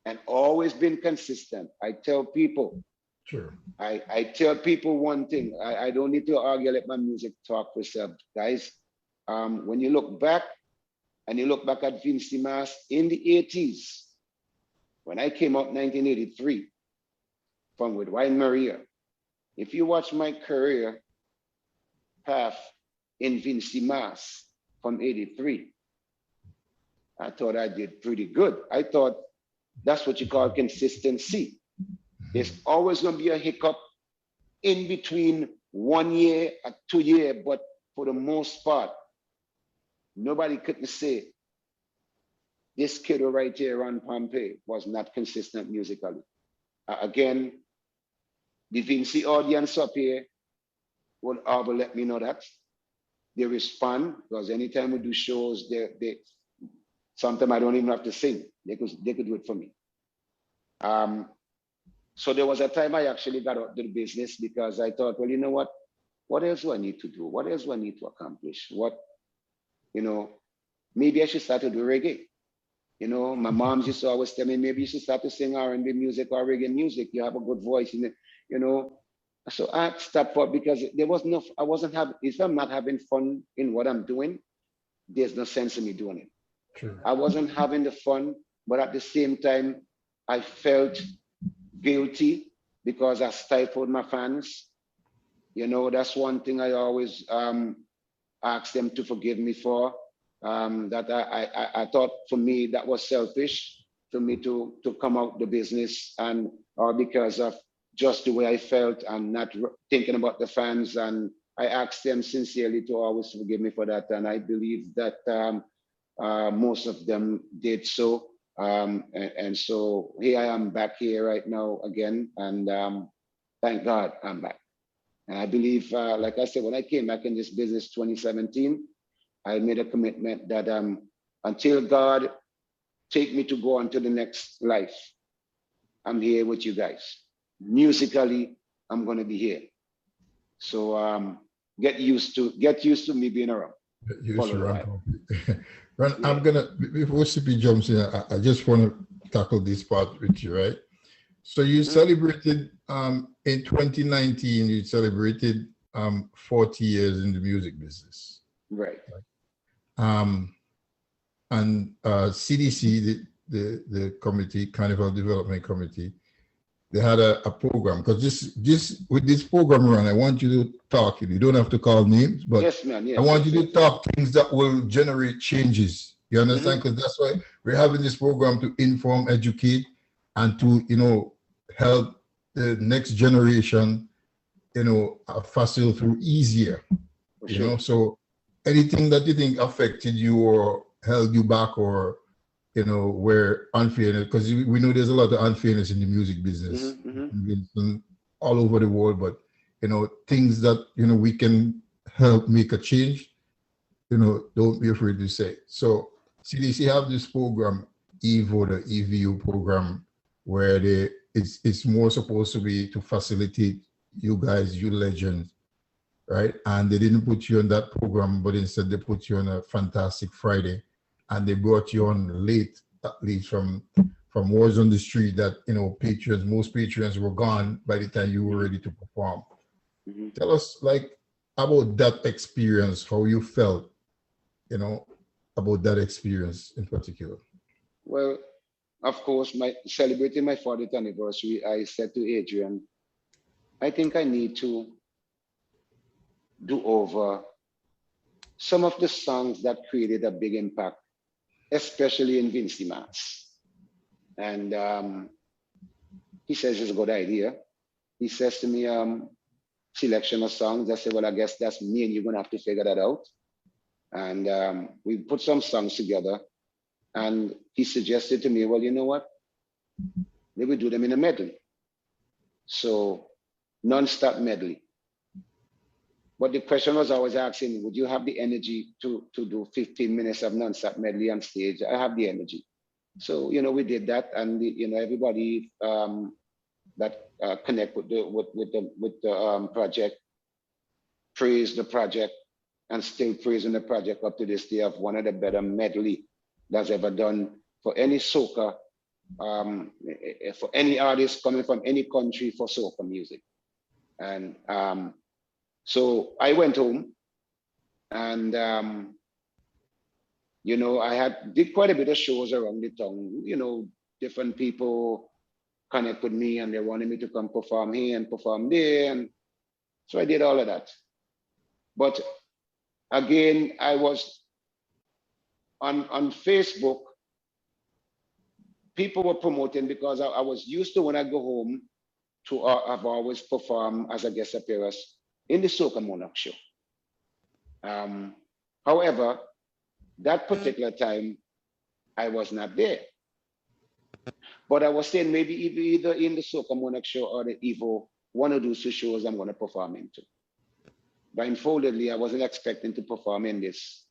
and always been consistent. I tell people, sure. I tell people one thing. I don't need to argue, let my music talk for itself. Guys, when you look back and you look back at Vincy Mas in the 80s, when I came out 1983 from with Wine Maria, if you watch my career path in Vincy Mas from 83, I thought I did pretty good. I thought that's what you call consistency. There's always going to be a hiccup in between 1 year or 2 years, but for the most part, nobody couldn't say this kid right here on Pompey was not consistent musically. Again, the Vincy audience up here will let me know that. They respond because anytime we do shows, they sometimes I don't even have to sing. They could do it for me. So there was a time I actually got out of the business because I thought, well, you know what? What else do I need to do? What else do I need to accomplish? Maybe I should start to do reggae. My mom used to always tell me, maybe you should start to sing R&B music or reggae music. You have a good voice in it, So I stopped up because there was no, I wasn't having, if I'm not having fun in what I'm doing, there's no sense in me doing it. Sure. I wasn't having the fun, but at the same time, I felt guilty because I stifled my fans. That's one thing I always ask them to forgive me for. That I thought for me that was selfish for me to come out the business or because of just the way I felt and not thinking about the fans. And I asked them sincerely to always forgive me for that. And I believe that most of them did so. And so here I am back here right now again. And thank God I'm back. And I believe, like I said, when I came back in this business 2017, I made a commitment that until God take me to go on to the next life, I'm here with you guys. Musically, I'm going to be here. So get used to me being around. Get used to around. Ron, yeah. I'm gonna, before CP jumps in, I just want to tackle this part with you, right? So you celebrated in 2019. You celebrated 40 years in the music business, right? And CDC, the committee, Carnival Development Committee, they had a program, because this with this program, Ron, I want you to talk. You don't have to call names, but yes, ma'am. Yes, I want you to talk things that will generate changes. You understand? Because that's why we're having this program, to inform, educate, and to help the next generation, fossil through easier. Sure. So anything that you think affected you or held you back, or where unfairness, because we know there's a lot of unfairness in the music business all over the world, but things that we can help make a change, don't be afraid to say. So CDC have this program, EVO, the EVU program, where it's more supposed to be to facilitate you guys, you legends, right? And they didn't put you on that program, but instead they put you on a Fantastic Friday. And they brought you on late, at least from Wars on the Street, that most patrons were gone by the time you were ready to perform. Tell us about that experience, how you felt, about that experience in particular. Well, of course, celebrating my 40th anniversary, I said to Adrian, I think I need to do over some of the songs that created a big impact, especially in Vincy Mass. And he says it's a good idea. He says to me, selection of songs. I said, well, I guess that's me and you're gonna have to figure that out. And we put some songs together, and he suggested to me, well, you know what? Maybe do them in a medley. So non-stop medley. But the question was always asking, would you have the energy to do 15 minutes of non-stop medley on stage? I have the energy. So, we did that, and everybody that connect with the project praised the project, and still praising the project up to this day of one of the better medley that's ever done for any soca, for any artist coming from any country for soca music. And so I went home, and I did quite a bit of shows around the town. Different people connect with me, and they wanted me to come perform here and perform there, and so I did all of that. But again, I was on Facebook. People were promoting, because I was used to, when I go home, to I've always performed as a guest appearance in the Soca Monarch show. However, that particular time, I was not there. But I was saying maybe either in the Soca Monarch show or the Evo, one of those two shows I'm going to perform into. Blindfoldedly, I wasn't expecting to perform in this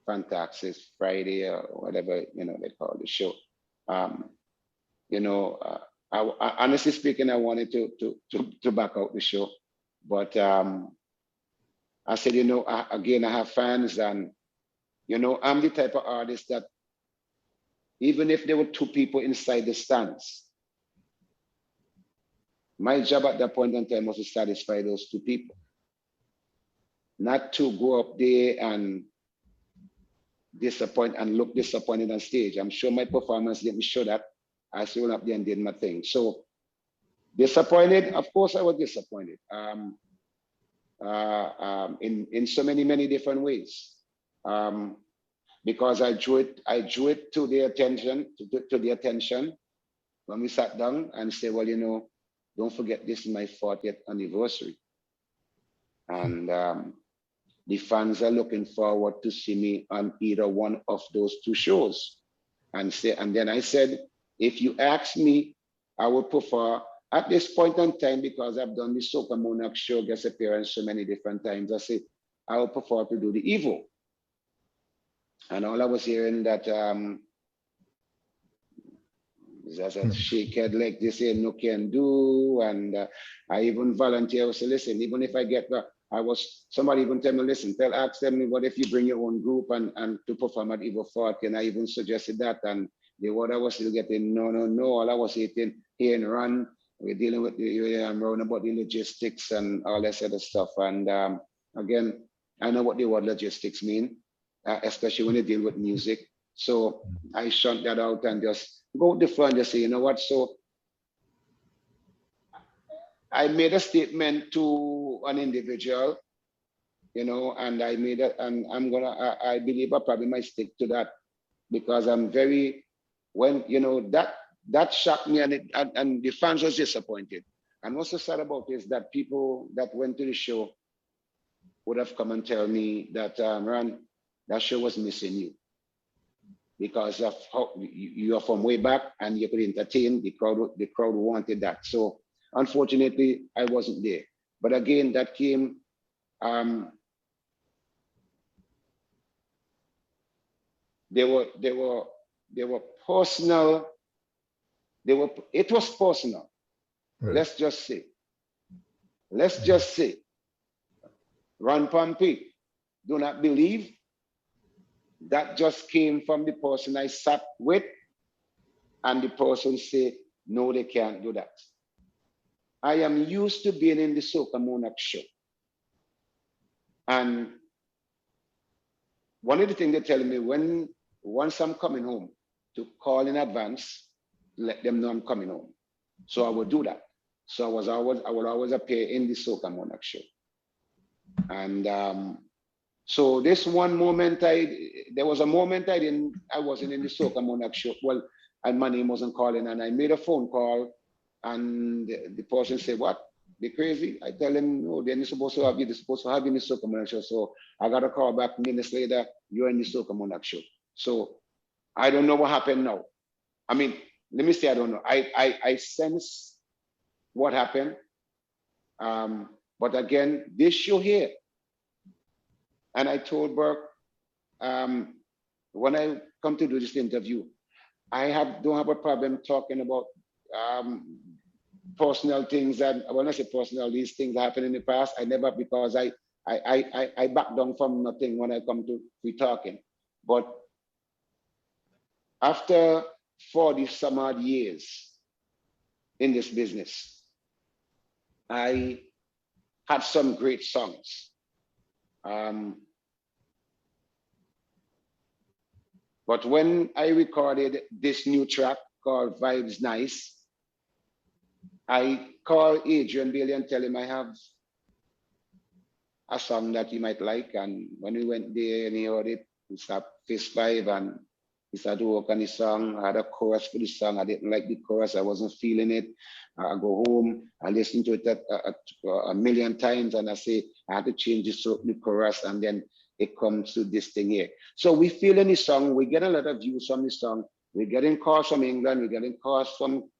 Fantaxis Friday or whatever they call the show. Honestly speaking, I wanted to back out the show, but I said, again, I have fans, and I'm the type of artist that even if there were two people inside the stands, my job at that point in time was to satisfy those two people, not to go up there and disappoint and look disappointed on stage. I'm sure my performance didn't show that. I still went up there and did my thing. So disappointed, of course I was disappointed. In so many different ways. Because I drew it to their attention, to the attention when we sat down and said, well, don't forget, this is my 40th anniversary. And the fans are looking forward to see me on either one of those two shows. And then I said, if you ask me, I will prefer, at this point in time, because I've done the Soca Monarch show guest appearance so many different times, I said, I would prefer to do the Evo. And all I was hearing that, as a shakehead like this here, no can do. And I even volunteer, I said, listen, even if I get that, somebody even tell me, listen, ask them, what if you bring your own group and to perform at Evo 40? And I even suggested that. And the word I was still getting, no. All I was hitting, here and run. We're dealing with I'm around about the logistics and all that sort of stuff. And again, I know what the word logistics mean, especially when you deal with music. So I shunt that out and just go with the flow and just say, you know what? So I made a statement to an individual, and I made it, and I believe I probably might stick to that, because I'm very, when, that shocked me, and the fans was disappointed. And what's so sad about it is that people that went to the show would have come and tell me that, Ron, that show was missing you, because of how you are from way back and you could entertain the crowd wanted that. So unfortunately, I wasn't there. But again, that came, they were personal. It was personal. Right. Let's just say, Ron Pompey, do not believe. That just came from the person I sat with, and the person said, no, they can't do that. I am used to being in the Soca Monarch show. And one of the things they tell me, once I'm coming home, to call in advance, let them know I'm coming home. So I will do that. So I would always appear in the Soca Monarch show. And so this one moment, there was a moment I wasn't in the Soca Monarch show. Well, and my name wasn't calling, and I made a phone call, and the person said, "What? They crazy?" I tell him, "No, they're not supposed to have you. They're supposed to have you in the Soca Monarch show." So I got a call back minutes later. You're in the Soca Monarch show. So I don't know what happened now. I mean, let me say I don't know. I sense what happened. But again, this show here, and I told Burke, when I come to do this interview, I don't have a problem talking about personal things. And when I say personal, these things happened in the past. I never, because I back down from nothing when I come to be talking. But after 40 some odd years in this business, I had some great songs. But when I recorded this new track called Vibes Nice, I called Adrian Bailey and tell him I have a song that he might like. And when we went there and he heard it, we started Fist 5 and he started to work on the song. I had a chorus for the song. I didn't like the chorus. I wasn't feeling it. I go home, I listen to it a million times, and I say, I had to change the chorus, and then it comes to this thing here. So we feel in the song, we get a lot of views from the song. We're getting calls from England, we're getting calls from,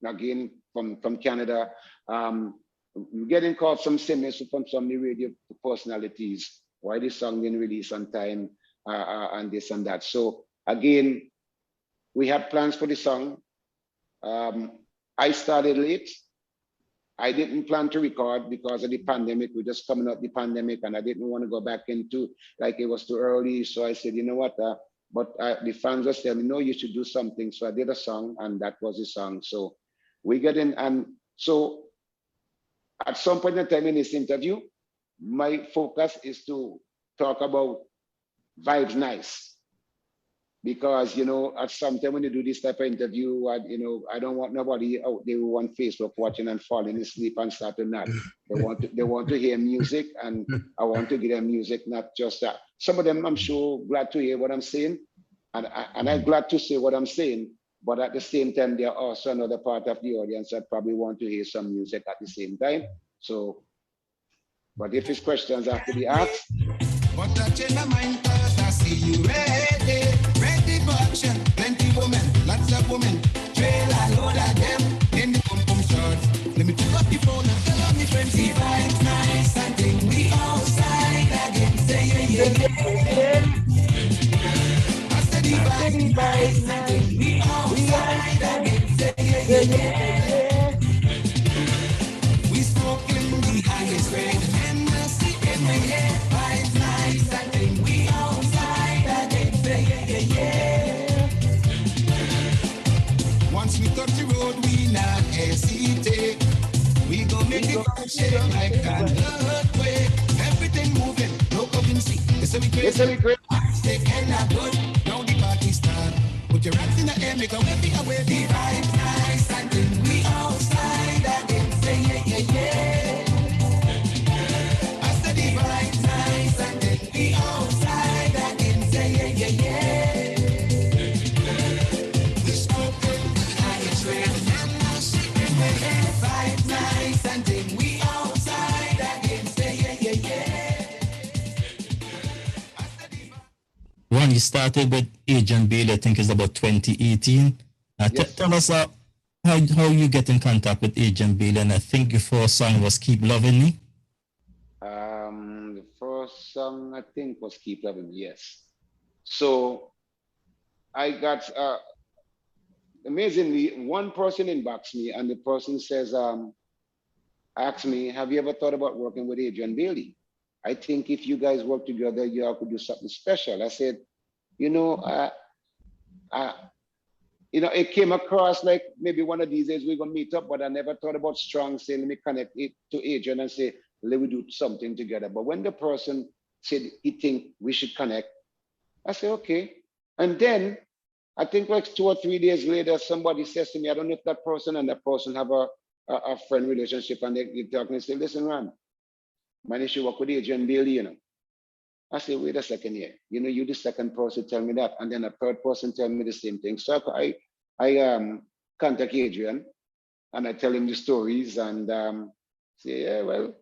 again, from Canada. We're getting calls from singers, from some of the radio personalities, why this song didn't release on time, and this and that. So again, we had plans for the song. I started late. I didn't plan to record because of the pandemic. We're just coming out the pandemic, and I didn't want to go back into like it was too early. So I said, you know what? But the fans just telling me, no, you should do something. So I did a song, and that was the song. So we get in, and so at some point in time in this interview, my focus is to talk about Vibes Nice. Because, you know, at some time when you do this type of interview, you know, I don't want nobody out there who on Facebook watching and falling asleep and starting that. They want to hear music, and I want to give them music, not just that. Some of them, I'm sure, glad to hear what I'm saying, and I'm glad to say what I'm saying. But at the same time, there are also another part of the audience that probably want to hear some music at the same time. So, but if his questions have to be asked. But I change my mind first, I see you ready for action. Plenty women, lots of women, trail a load of them in the pum shorts. Let me pick up the phone and tell all my friends, see vibes nice, I think we outside again. Say yeah. I said the vibes nice, I think we outside again. Say yeah. We smoking the highest grade, and I see in my head. Vibes nice, I think we outside again. Say yeah. Once we touch the road, we not hesitate. We gon' make the ground shake like an earthquake. Everything moving, no currency. It's a great. Hearts they cannot good. Now the party start. Put your hands in the air, make a wavy away. The vibes nice, I think we outside again. Say yeah. I said the vibes nice, I think we outside again. Say yeah. We smoking the highest grade, and now shaking my head. Vibes nice, I think we outside again. Say yeah. When you started with Agent Bailey, I think it's about 2018. Yes. Tell us how you get in contact with Agent Bailey, and I think your first song was Keep Loving Me. The first song I think was Keep Loving Me, yes. So I got, amazingly, one person inboxed me, and the person says, asked me, have you ever thought about working with Adrian Bailey? I think if you guys work together, you all could do something special. I said, you know, it came across like maybe one of these days we're gonna meet up, but I never thought about strong saying, let me connect it to Adrian and say, let me do something together. But when the person said he think we should connect, I said, okay. And then I think like 2 or 3 days later, somebody says to me, I don't know if that person and that person have a a friend relationship, and they talk and say, listen, man, man, you work with Adrian Bailey, you know. I say, wait a second here. You know, you the second person tell me that, and then a third person tell me the same thing. So I contact Adrian, and I tell him the stories, and say, yeah, well.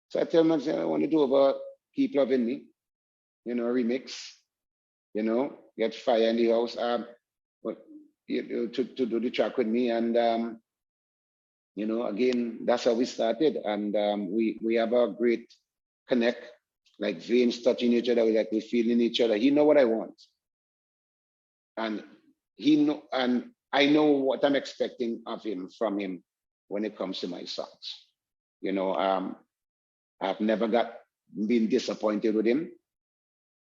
So I tell him, I say, I want to do about Keep Loving Me, you know, remix, you know, get Fire in the House, but to do the track with me, and you know, again, that's how we started, and we have a great connect, like veins touching each other, like we feeling each other. He know what I want, and he know, and I know what I'm expecting of him from him when it comes to my songs. You know, I've never been disappointed with him.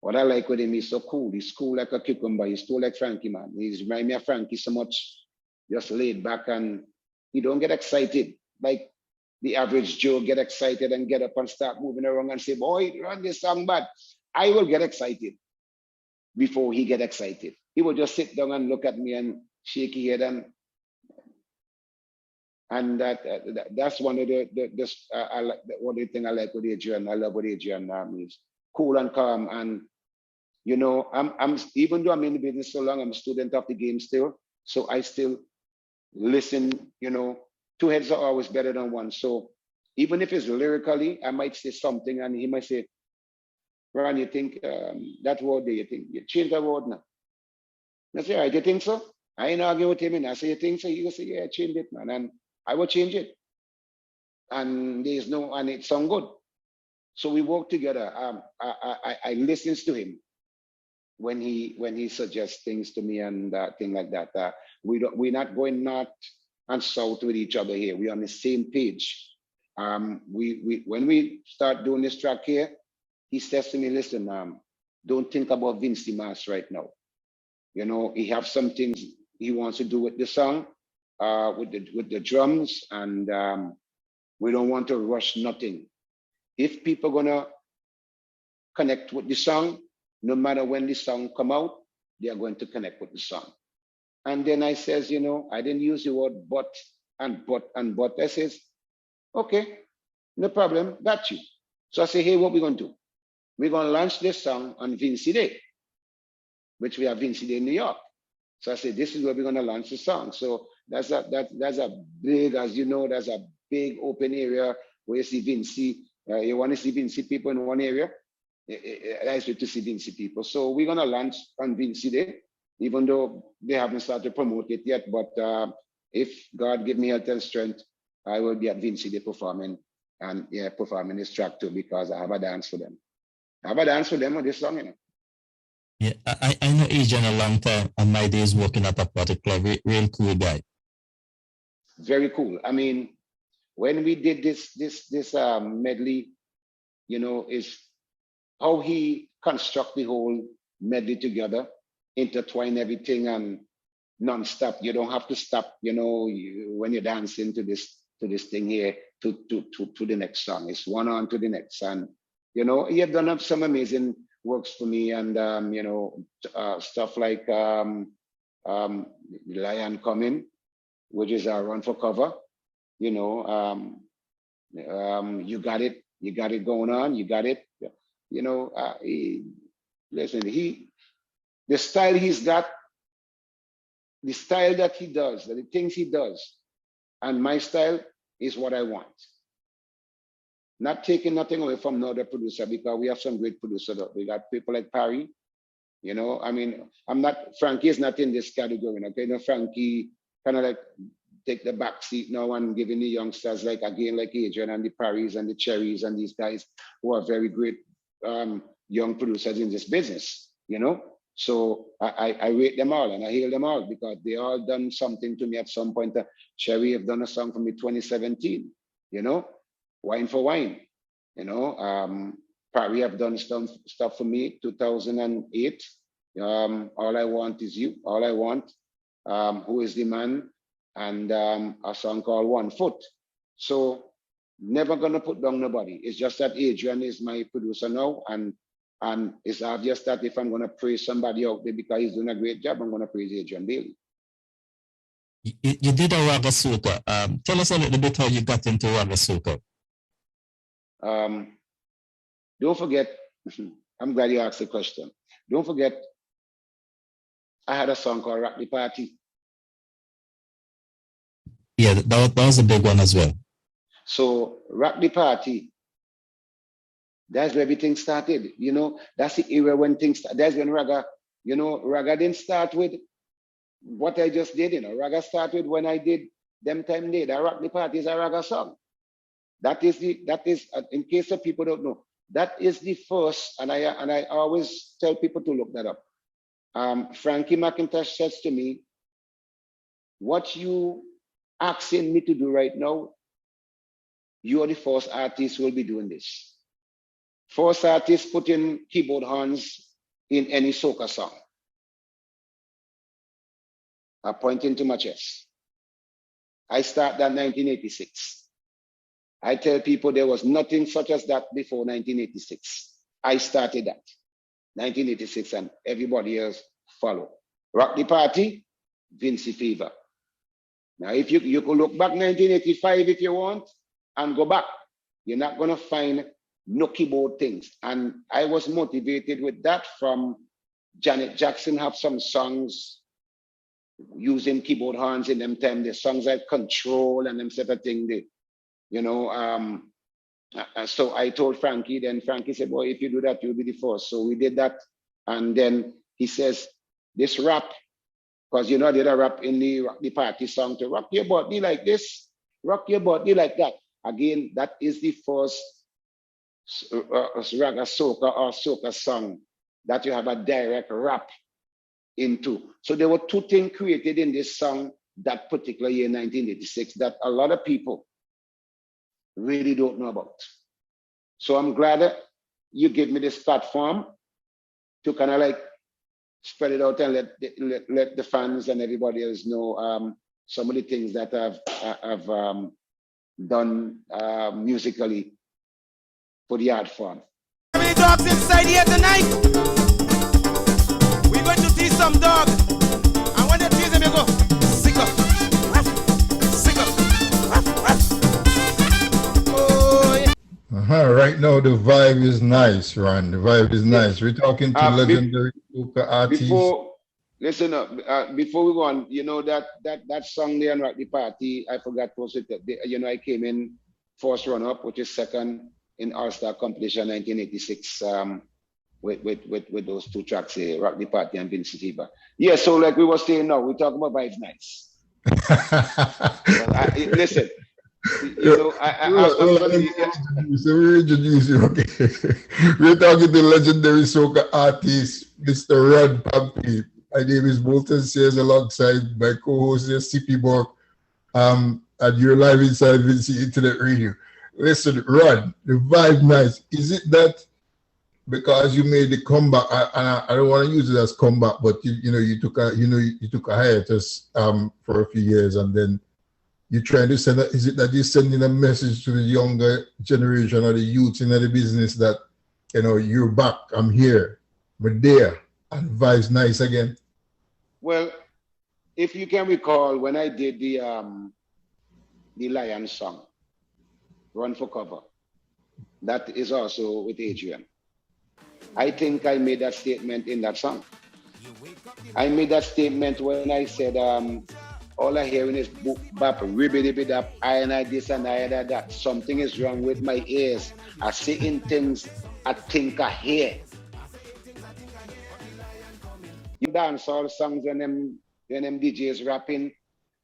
What I like with him, he's so cool. He's cool like a cucumber. He's cool like Frankie, man. He's remind me of Frankie so much, just laid back, and he don't get excited like the average Joe get excited and get up and start moving around and say, boy, run this song bad. I will get excited before he get excited. He will just sit down and look at me and shake his head, and that's one of the one of the things I like with Adrian. I love what Adrian is cool and calm, and you know, I'm even though I'm in the business so long, I'm a student of the game still, so I still listen. You know, two heads are always better than one. So even if it's lyrically, I might say something, and he might say, Ron, you think that word there, you think you change that word now? I say, all right, you think so? I ain't arguing with him, and I say, you think so? He will say, yeah, change it, man, and I will change it. And and it sound good. So we work together. I listens to him when he suggests things to me and thing like that. We're not going north and south with each other here. We're on the same page. When we start doing this track here, he says to me, listen, don't think about Vincy Mas right now. You know, he have some things he wants to do with the song, with the drums, and we don't want to rush nothing. If people gonna connect with the song, no matter when the song come out, they are going to connect with the song. And then I says, you know, I didn't use the word but and but and but. I says, okay, no problem, got you. So I say, hey, what we gonna do? We're gonna launch this song on Vincy Day, which we have Vincy Day in New York. So I said, this is where we're gonna launch the song. So that's a big, as you know, that's a big open area where you see Vincy. You want to see Vincy people in one area, I like to see Vincy people. So we're gonna launch on Vincy Day, even though they haven't started to promote it yet. But if God give me health and strength, I will be at Vincy Day performing, and yeah, performing this track too, because I have a dance for them. I have a dance for them on this song, you know. Yeah, I know Adrian a long time, and my days working at a particular real cool guy. Very cool. I mean, when we did this medley, you know, is how he construct the whole medley together, intertwine everything and non-stop. You don't have to stop, you know, when you're dancing to this thing here to the next song. It's one on to the next, and you know, he have done some amazing works for me, and you know, stuff like Lion Coming, which is a Run for Cover. You know, you got it going on, you got it. You know, the style he's got, the style that he does, the things he does, and my style is what I want. Not taking nothing away from another producer, because we have some great producers. We got people like Parry. You know, I mean, Frankie is not in this category. Okay, you know, Frankie kind of like take the back seat now and giving the youngsters like Adrian and the Parrys and the Cherries and these guys who are very great young producers in this business, you know. So I rate them all and I hail them all, because they all done something to me at some point. Cherry have done a song for me 2017, you know, Wine for Wine, you know. Parry have done stuff for me 2008. All I Want Is You, All I Want, Who Is the Man, and a song called One Foot. So never gonna put down nobody. It's just that Adrian is my producer now, and it's obvious that if I'm gonna praise somebody out there because he's doing a great job, I'm gonna praise Adrian Bailey. You did a raga soca. Tell us a little bit how you got into raga soca. Don't forget, I'm glad you asked the question. Don't forget, I had a song called Rock the Party. Yeah, that was a big one as well. So Rock the Party, that's where everything started. You know, that's the era when things start. That's when raga, you know, raga didn't start with what I just did, you know. Raga started when I did Them Time Day. That Rock the Party is a raga song. That is in case of people don't know, that is the first, and I always tell people to look that up. Frankie McIntosh says to me, what you asking me to do right now, you are the first artist who will be doing this. First artist putting keyboard horns in any soca song. I'm pointing to my chest. I started that 1986. I tell people there was nothing such as that before 1986. I started that, 1986, and everybody else followed. Rock the Party, Vincy Fever. Now, if you could look back 1985 if you want, and go back, you're not gonna find no keyboard things. And I was motivated with that from Janet Jackson have some songs using keyboard horns in them time. The songs like Control and them sort of thing, you know, so I told Frankie, then Frankie said, boy, if you do that, you'll be the first. So we did that. And then he says, this rap, because you know, I did a rap in the Rock the Party song to rock your body like this, rock your body like that. Again, that is the first raga soca or soca song that you have a direct rap into. So there were two things created in this song that particular year, 1986, that a lot of people really don't know about. So I'm glad that you give me this platform to kind of like spread it out and let the fans and everybody else know some of the things that I've done musically for the art form. How many dogs inside here tonight? We're going to tease some dogs. And when they tease them, you go, sick up. Sick up. Oh, yeah. Right now, the vibe is nice, Ron. The vibe is nice. We're talking to legendary soca artists. Listen up. Before we go on, you know that song there on Rock the Party, I forgot to post it. You know, I came in first run-up, which is second in All-Star Competition 1986 with those two tracks, Rock the Party and Vincy Fever. Yeah, so like we were saying now, we talk about vibes nice. Listen, you know, we're introducing, okay. We're talking to legendary soca artist, Mr. Rod Pompey. My name is Bolton Sayers alongside my co-host here, CP Bork, and you're live inside Vincy Internet Radio. Listen, Rod, the vibe nice. Is it that because you made the comeback? I don't want to use it as comeback, but you took a hiatus for a few years, and then you're trying to send. Is it that you're sending a message to the younger generation or the youth in the business that you're back, I'm here, we're there, and vibes nice again? Well, if you can recall, when I did the Lion song, Run for Cover, that is also with Adrian. I think I made that statement in that song. I made that statement when I said, all I hearing is boop, bap, ribbidi dap, I and I this and I that. Something is wrong with my ears. I seeing things I think I hear. You dance all songs when them DJs rapping,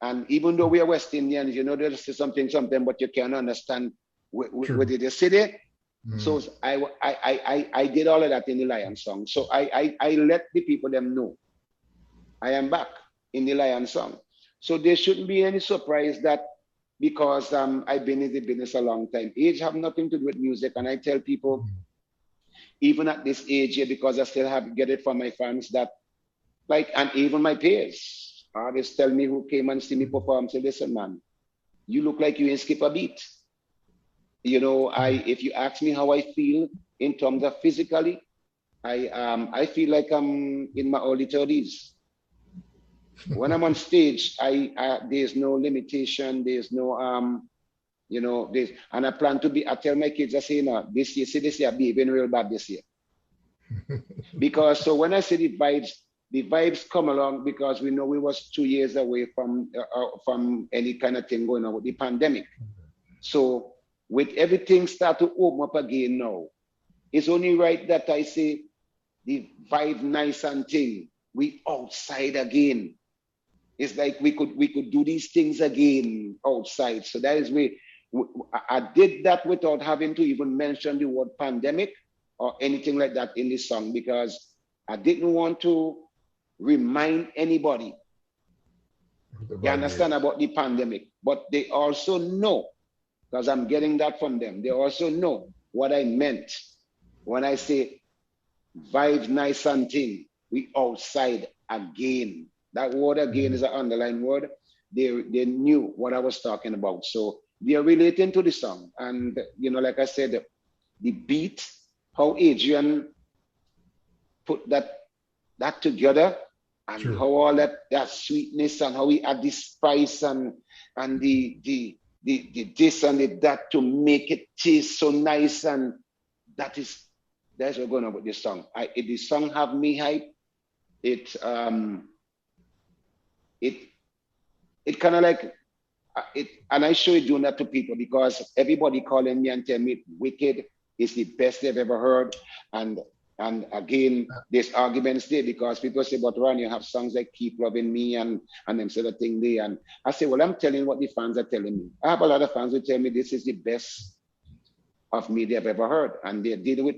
and even though we are West Indians, there's something, but you can't understand what did you say there? So I did all of that in the Lion song. So I let the people them know I am back in the Lion song. So there shouldn't be any surprise that because I've been in the business a long time. Age have nothing to do with music, and I tell people, even at this age here, because I still have to get it from my fans that, and even my peers, artists tell me who came and see me perform, say, listen, man, you look like you ain't skip a beat. If you ask me how I feel in terms of physically, I feel like I'm in my early 30s. When I'm on stage, there's no limitation. There's no and I plan to be. I tell my kids, I say, no, this year I'm behaving real bad this year, because so when I say the vibes come along, because we know we was 2 years away from any kind of thing going on with the pandemic. So with everything start to open up again now, it's only right that I say the vibe nice and thing. We outside again. It's like we could do these things again outside. So that is where I did that without having to even mention the word pandemic or anything like that in this song, because I didn't want to remind anybody, you understand, about the pandemic. But they also know, because I'm getting that from them, they also know what I meant when I say vibes nice and thing, we outside again. That word again is an underlined word. They knew what I was talking about. So they're relating to the song. And, like I said, the beat, how Adrian put that together, and how all that sweetness, and how he add the spice and the this and the that to make it taste so nice. And that's what's going on with this song. The song have me hype. It kind of like it, and I show you doing that to people, because everybody calling me and telling me Wicked is the best they've ever heard. And again, there's arguments there, because people say, but Ron, you have songs like Keep Loving Me and them sort of thing there. And I say, well, I'm telling what the fans are telling me. I have a lot of fans who tell me this is the best of me they've ever heard. And they're dealing with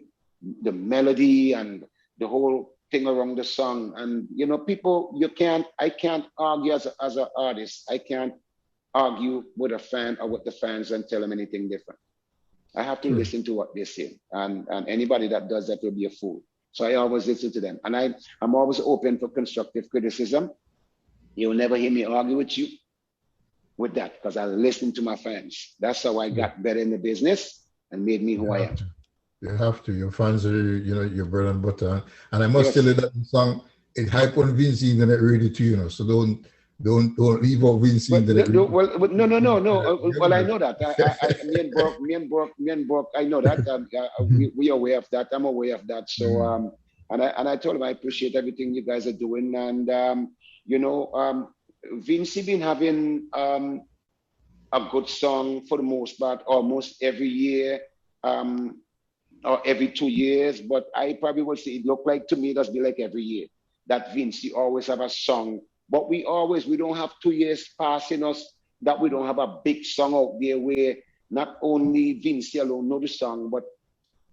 the melody and the whole thing around the song. And people, I can't argue as an artist. I can't argue with a fan or with the fans and tell them anything different. I have to listen to what they say, and anybody that does that will be a fool. So I always listen to them, and I'm always open for constructive criticism. You'll never hear me argue with you with that, because I listen to my fans. That's how I got better in the business and made me who I am. You have to. Your fans are, your bread and butter. And I must tell you that the song, it hype on Vince even it ready to, so don't leave out Vince. No. Well, I know that. Me and Brooke, I know that. We are aware of that. I'm aware of that. So and I told him I appreciate everything you guys are doing. And Vince been having a good song for the most part, almost every year. Or every 2 years, but I probably would say it looked like to me, it does be like every year that Vince always have a song. But we don't have 2 years passing us that we don't have a big song out there where not only Vince alone know the song, but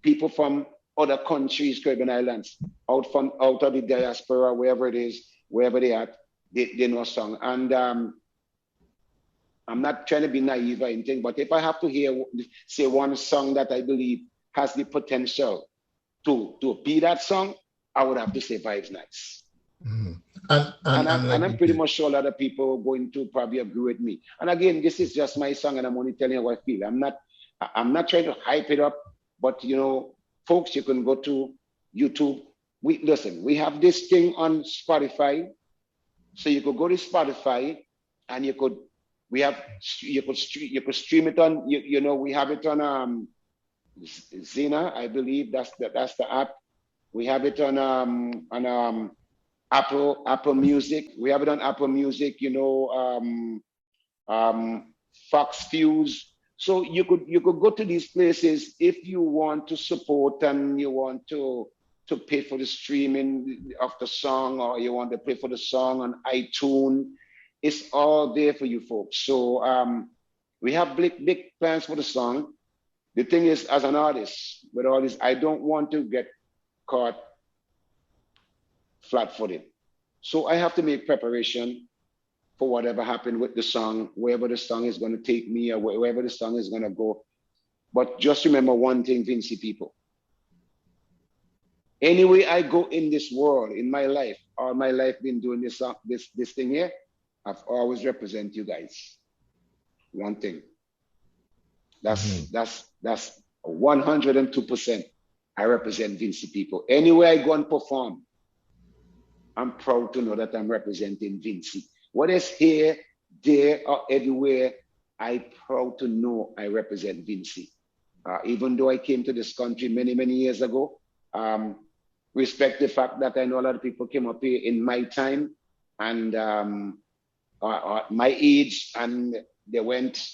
people from other countries, Caribbean islands, out of the diaspora, wherever it is, wherever they are, they know a song. And I'm not trying to be naive or anything, but if I have to say one song that I believe has the potential to be that song, I would have to say Vibes Nice. Mm-hmm. And I'm pretty much sure a lot of people are going to probably agree with me. And again, this is just my song, and I'm only telling you how I feel. I'm not trying to hype it up, but folks, you can go to YouTube. We have this thing on Spotify, so you could go to Spotify, and you could stream it on. We have it on Zena, I believe that's the app. We have it on Apple Music. We have it on Apple Music. Fox Fuse. So you could go to these places if you want to support and you want to pay for the streaming of the song, or you want to pay for the song on iTunes. It's all there for you folks. So we have big plans for the song. The thing is, as an artist, with all this, I don't want to get caught flat-footed. So I have to make preparation for whatever happened with the song, wherever the song is going to take me or wherever the song is going to go. But just remember one thing, Vincy people. Anyway I go in this world, in my life, all my life been doing this thing here, I've always represent you guys. One thing. That's 102%. I represent Vincy people. Anywhere I go and perform, I'm proud to know that I'm representing Vinci. Whether it's here, there, or everywhere, I'm proud to know I represent Vinci. Even though I came to this country many, many years ago, respect the fact that I know a lot of people came up here in my time and my age, and they went,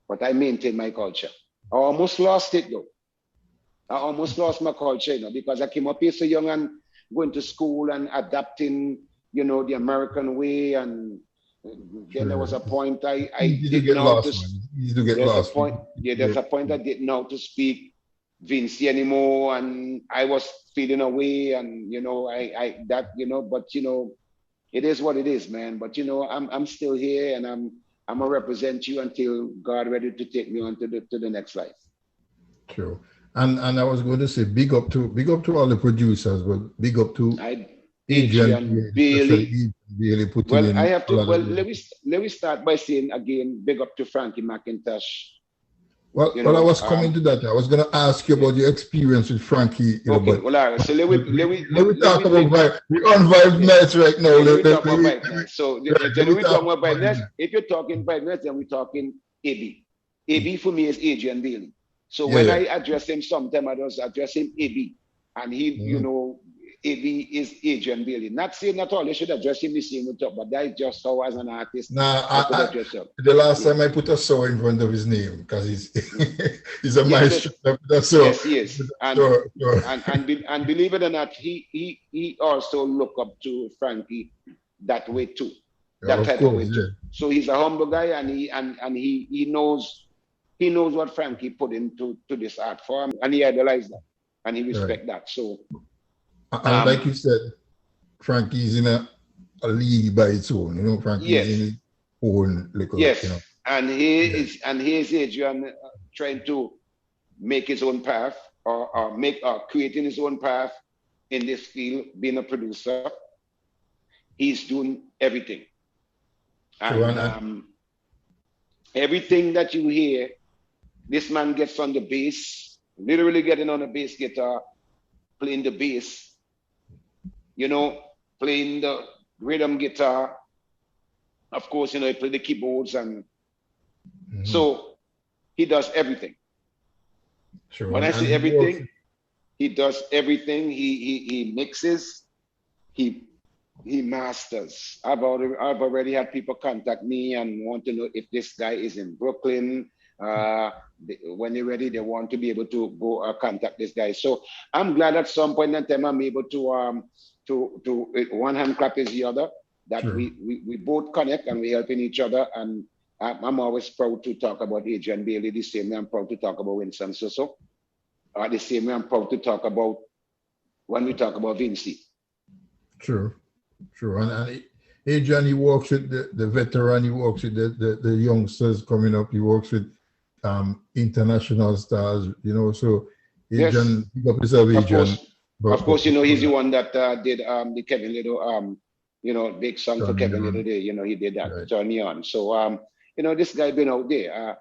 but I maintain my culture. I almost lost it though. I almost lost my culture, you know, because I came up here so young and going to school and adapting, you know, the American way. And then there was a point I didn't know how to there's a point I didn't know how to speak Vinci anymore, and I was feeling away, and you know, but you know, it is what it is, man. But you know, I'm still here, and I'm gonna represent you until God ready to take me on to the next life. True. And I was going to say big up to all the producers, but big up to Adrian Bailey. Well, I have to. Well, let me start by saying again, big up to Frankie McIntosh. Well, I was coming to that. I was going to ask you about your experience with Frankie. Okay. Well, all right. So let me talk about Vibe. We're on Vibe Nights right now. Let me talk about Vibe Nights. So when we talk about Vibe Nights, if you're talking Vibe Nights, then we're talking AB. AB for me is Adrian Bailey. So when I address him, sometimes I just address him AB, and he, you know, AB is Adrian Bailey. Not saying at all you should address him the same with top, but that is just how as an artist. The last time I put a so in front of his name because he's a maestro. Yes, he is. And believe it or not, he also look up to Frankie that way too. That type of way too. So he's a humble guy, and he knows what Frankie put into this art form, and he idolized that, and he respect that. So, and like you said, Frankie's in a league by its own. You know, Frankie's in his own little. Yes, you know. And he is Adrian trying to make his own path, or creating his own path in this field, being a producer. He's doing everything, and everything that you hear. This man gets on the bass, literally getting on the bass guitar, playing the bass, you know, playing the rhythm guitar. Of course, you know, he plays the keyboards, and so he does everything. Sure. When I say everything, he does everything. He mixes, he masters. I've already had people contact me and want to know if this guy is in Brooklyn. When they're ready, they want to be able to go contact this guy. So I'm glad at some point in time I'm able to one hand clap is the other, that we both connect and we're helping each other. And I'm always proud to talk about Adrian Bailey. The same way I'm proud to talk about Winston Soso. The same way I'm proud to talk about when we talk about Vinci. True. And Adrian, he works with the veteran, he works with the youngsters coming up, he works with international stars, you know. So Adrian, pick up yourself, Adrian. Of course, you know, he's the one that did the Kevin Little, you know, big song for Kevin Little Day. You know, he did that, Turn Me On. So, you know, this guy been out there.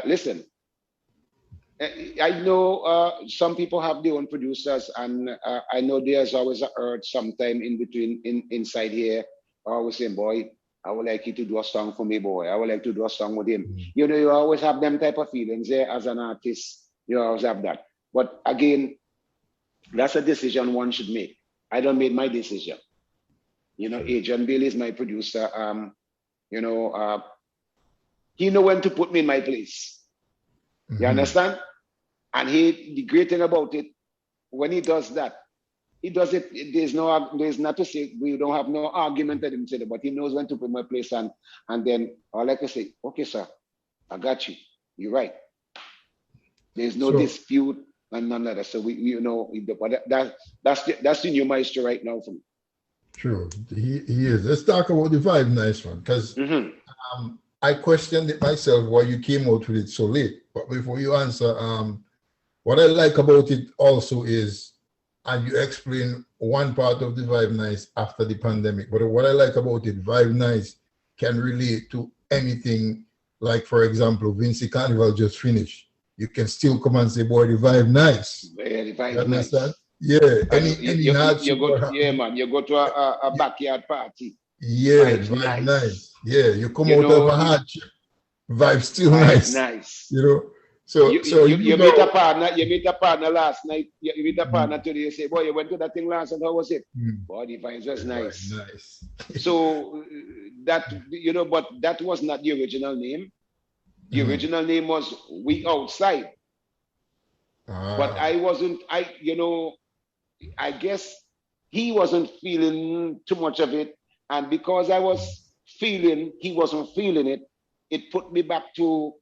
Listen, I know some people have their own producers, and I know there's always a urge sometime in between, inside here, always saying, boy, I would like you to do a song for me, boy. I would like to do a song with him. You know, you always have them type of feelings there as an artist. You always have that. But again, that's a decision one should make. I don't make my decision. You know, Adrian Bailey is my producer. You know, he know when to put me in my place. You understand? And the great thing about it, when he does that, he does it. There's not to say we don't have no argument at him, but he knows when to put my place, and then all I can say, okay, sir, I got you. You're right. There's no dispute and none of that. So we you know, that's the new maestro right now for me. True, he is. Let's talk about the Vibe Nice one, because I questioned it myself why you came out with it so late. But before you answer, what I like about it also is, and you explain one part of the Vibe Nice after the pandemic, but what I like about it, Vibe Nice can relate to anything. Like, for example, Vinci Carnival just finished. you can still come and say, boy, the vibe nice. Yeah, the vibe You understand? nice. Yeah. Yeah, man. You go to a backyard party. Yeah, vibe nice. Yeah, you come out of a hardship. Vibe still nice. You know. So you meet a partner. You meet a partner last night. You meet a partner today. You say, boy, you went to that thing last night. How was it? Boy, the vibes was nice. Nice. So that, but that was not the original name. The original name was We Outside. But I wasn't. I guess he wasn't feeling too much of it, and because I was feeling, he wasn't feeling it. It put me back to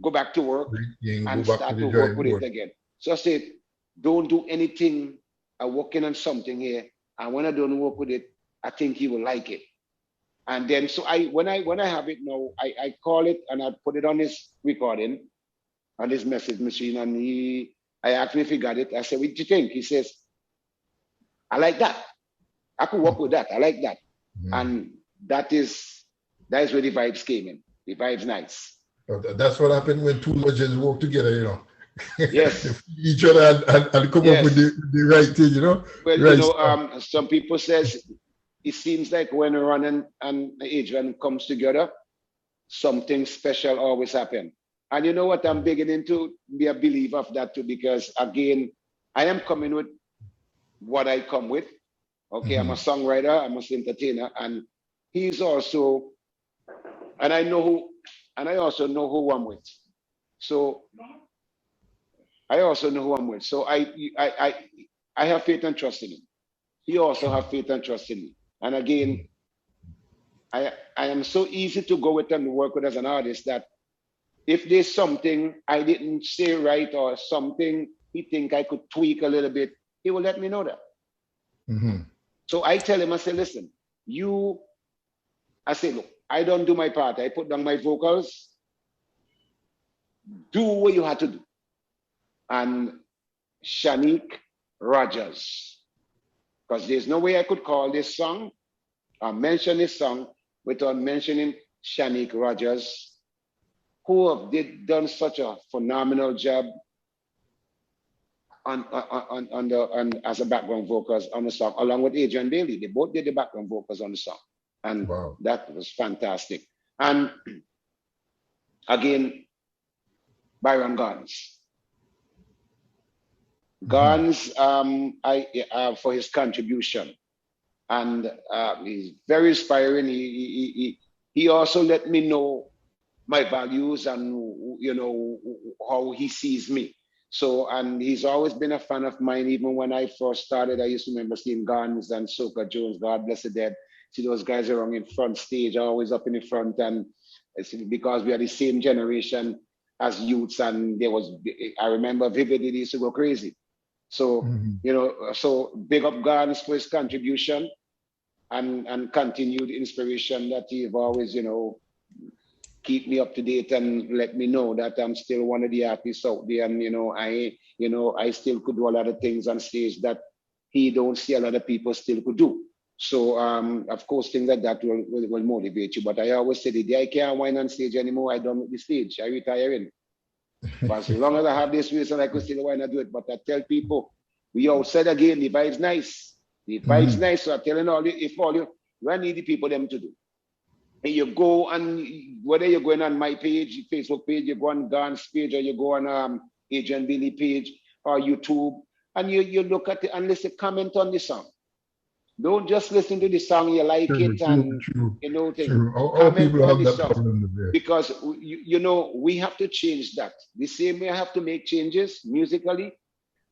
go back to work and start to work with it again. So I said, don't do anything. I'm working on something here, and when I don't work with it, I think he will like it. And then, so when I have it now, I call it and I put it on his recording, on his message machine, and I asked him if he got it. I said, what do you think? He says, I like that. I could work with that. I like that. And that is where the vibes came in. The vibes nice. That's what happened when two legends work together, Yes. Each other and come up with the right thing, Well, some people says it seems like when Ron and Adrian comes together, something special always happens. And you know what? I'm beginning to be a believer of that too, because again, I am coming with what I come with. Okay, I'm a songwriter, I'm an entertainer, and he's also, and I also know who I'm with. So I also know who I'm with. So I have faith and trust in him. He also have faith and trust in me. And again, I am so easy to go with and work with as an artist that if there's something I didn't say right or something he think I could tweak a little bit, he will let me know that. So I tell him, I say, listen, I say, look, I don't do my part. I put down my vocals. Do what you had to do. And Shanique Rogers, because there's no way I could call this song or mention this song without mentioning Shanique Rogers, who have done such a phenomenal job on as a background vocals on the song, along with Adrian Bailey. They both did the background vocals on the song, and that was fantastic. And again, Byron Gardens. Gardens, for his contribution, and he's very inspiring. He also let me know my values and how he sees me. So, and he's always been a fan of mine. Even when I first started, I used to remember seeing Gardens and Soka Jones, God bless the dead. See those guys around in front stage, always up in the front, and it's because we are the same generation as youths, and I remember vividly, they used to go crazy. So, so big up Gardens for his contribution and continued inspiration that he've always, keep me up to date and let me know that I'm still one of the artists out there. And, I still could do a lot of things on stage that he don't see a lot of people still could do. So, of course, things like that will motivate you. But I always say the day I can't whine on stage anymore, I done with the stage. I retire in. But as long as I have this reason, I could still why not do it. But I tell people, we all said again, the vibe's nice. The vibe's nice. So I'm telling all you, I need the people them to do. And you go and whether you're going on my page, Facebook page, you go on Gardens page, or you go on Adrian Bailey page or YouTube, and you look at it and listen, comment on the song. Don't just listen to the song, you like it, and all people have that problem there. Because we have to change that. The same way I have to make changes musically.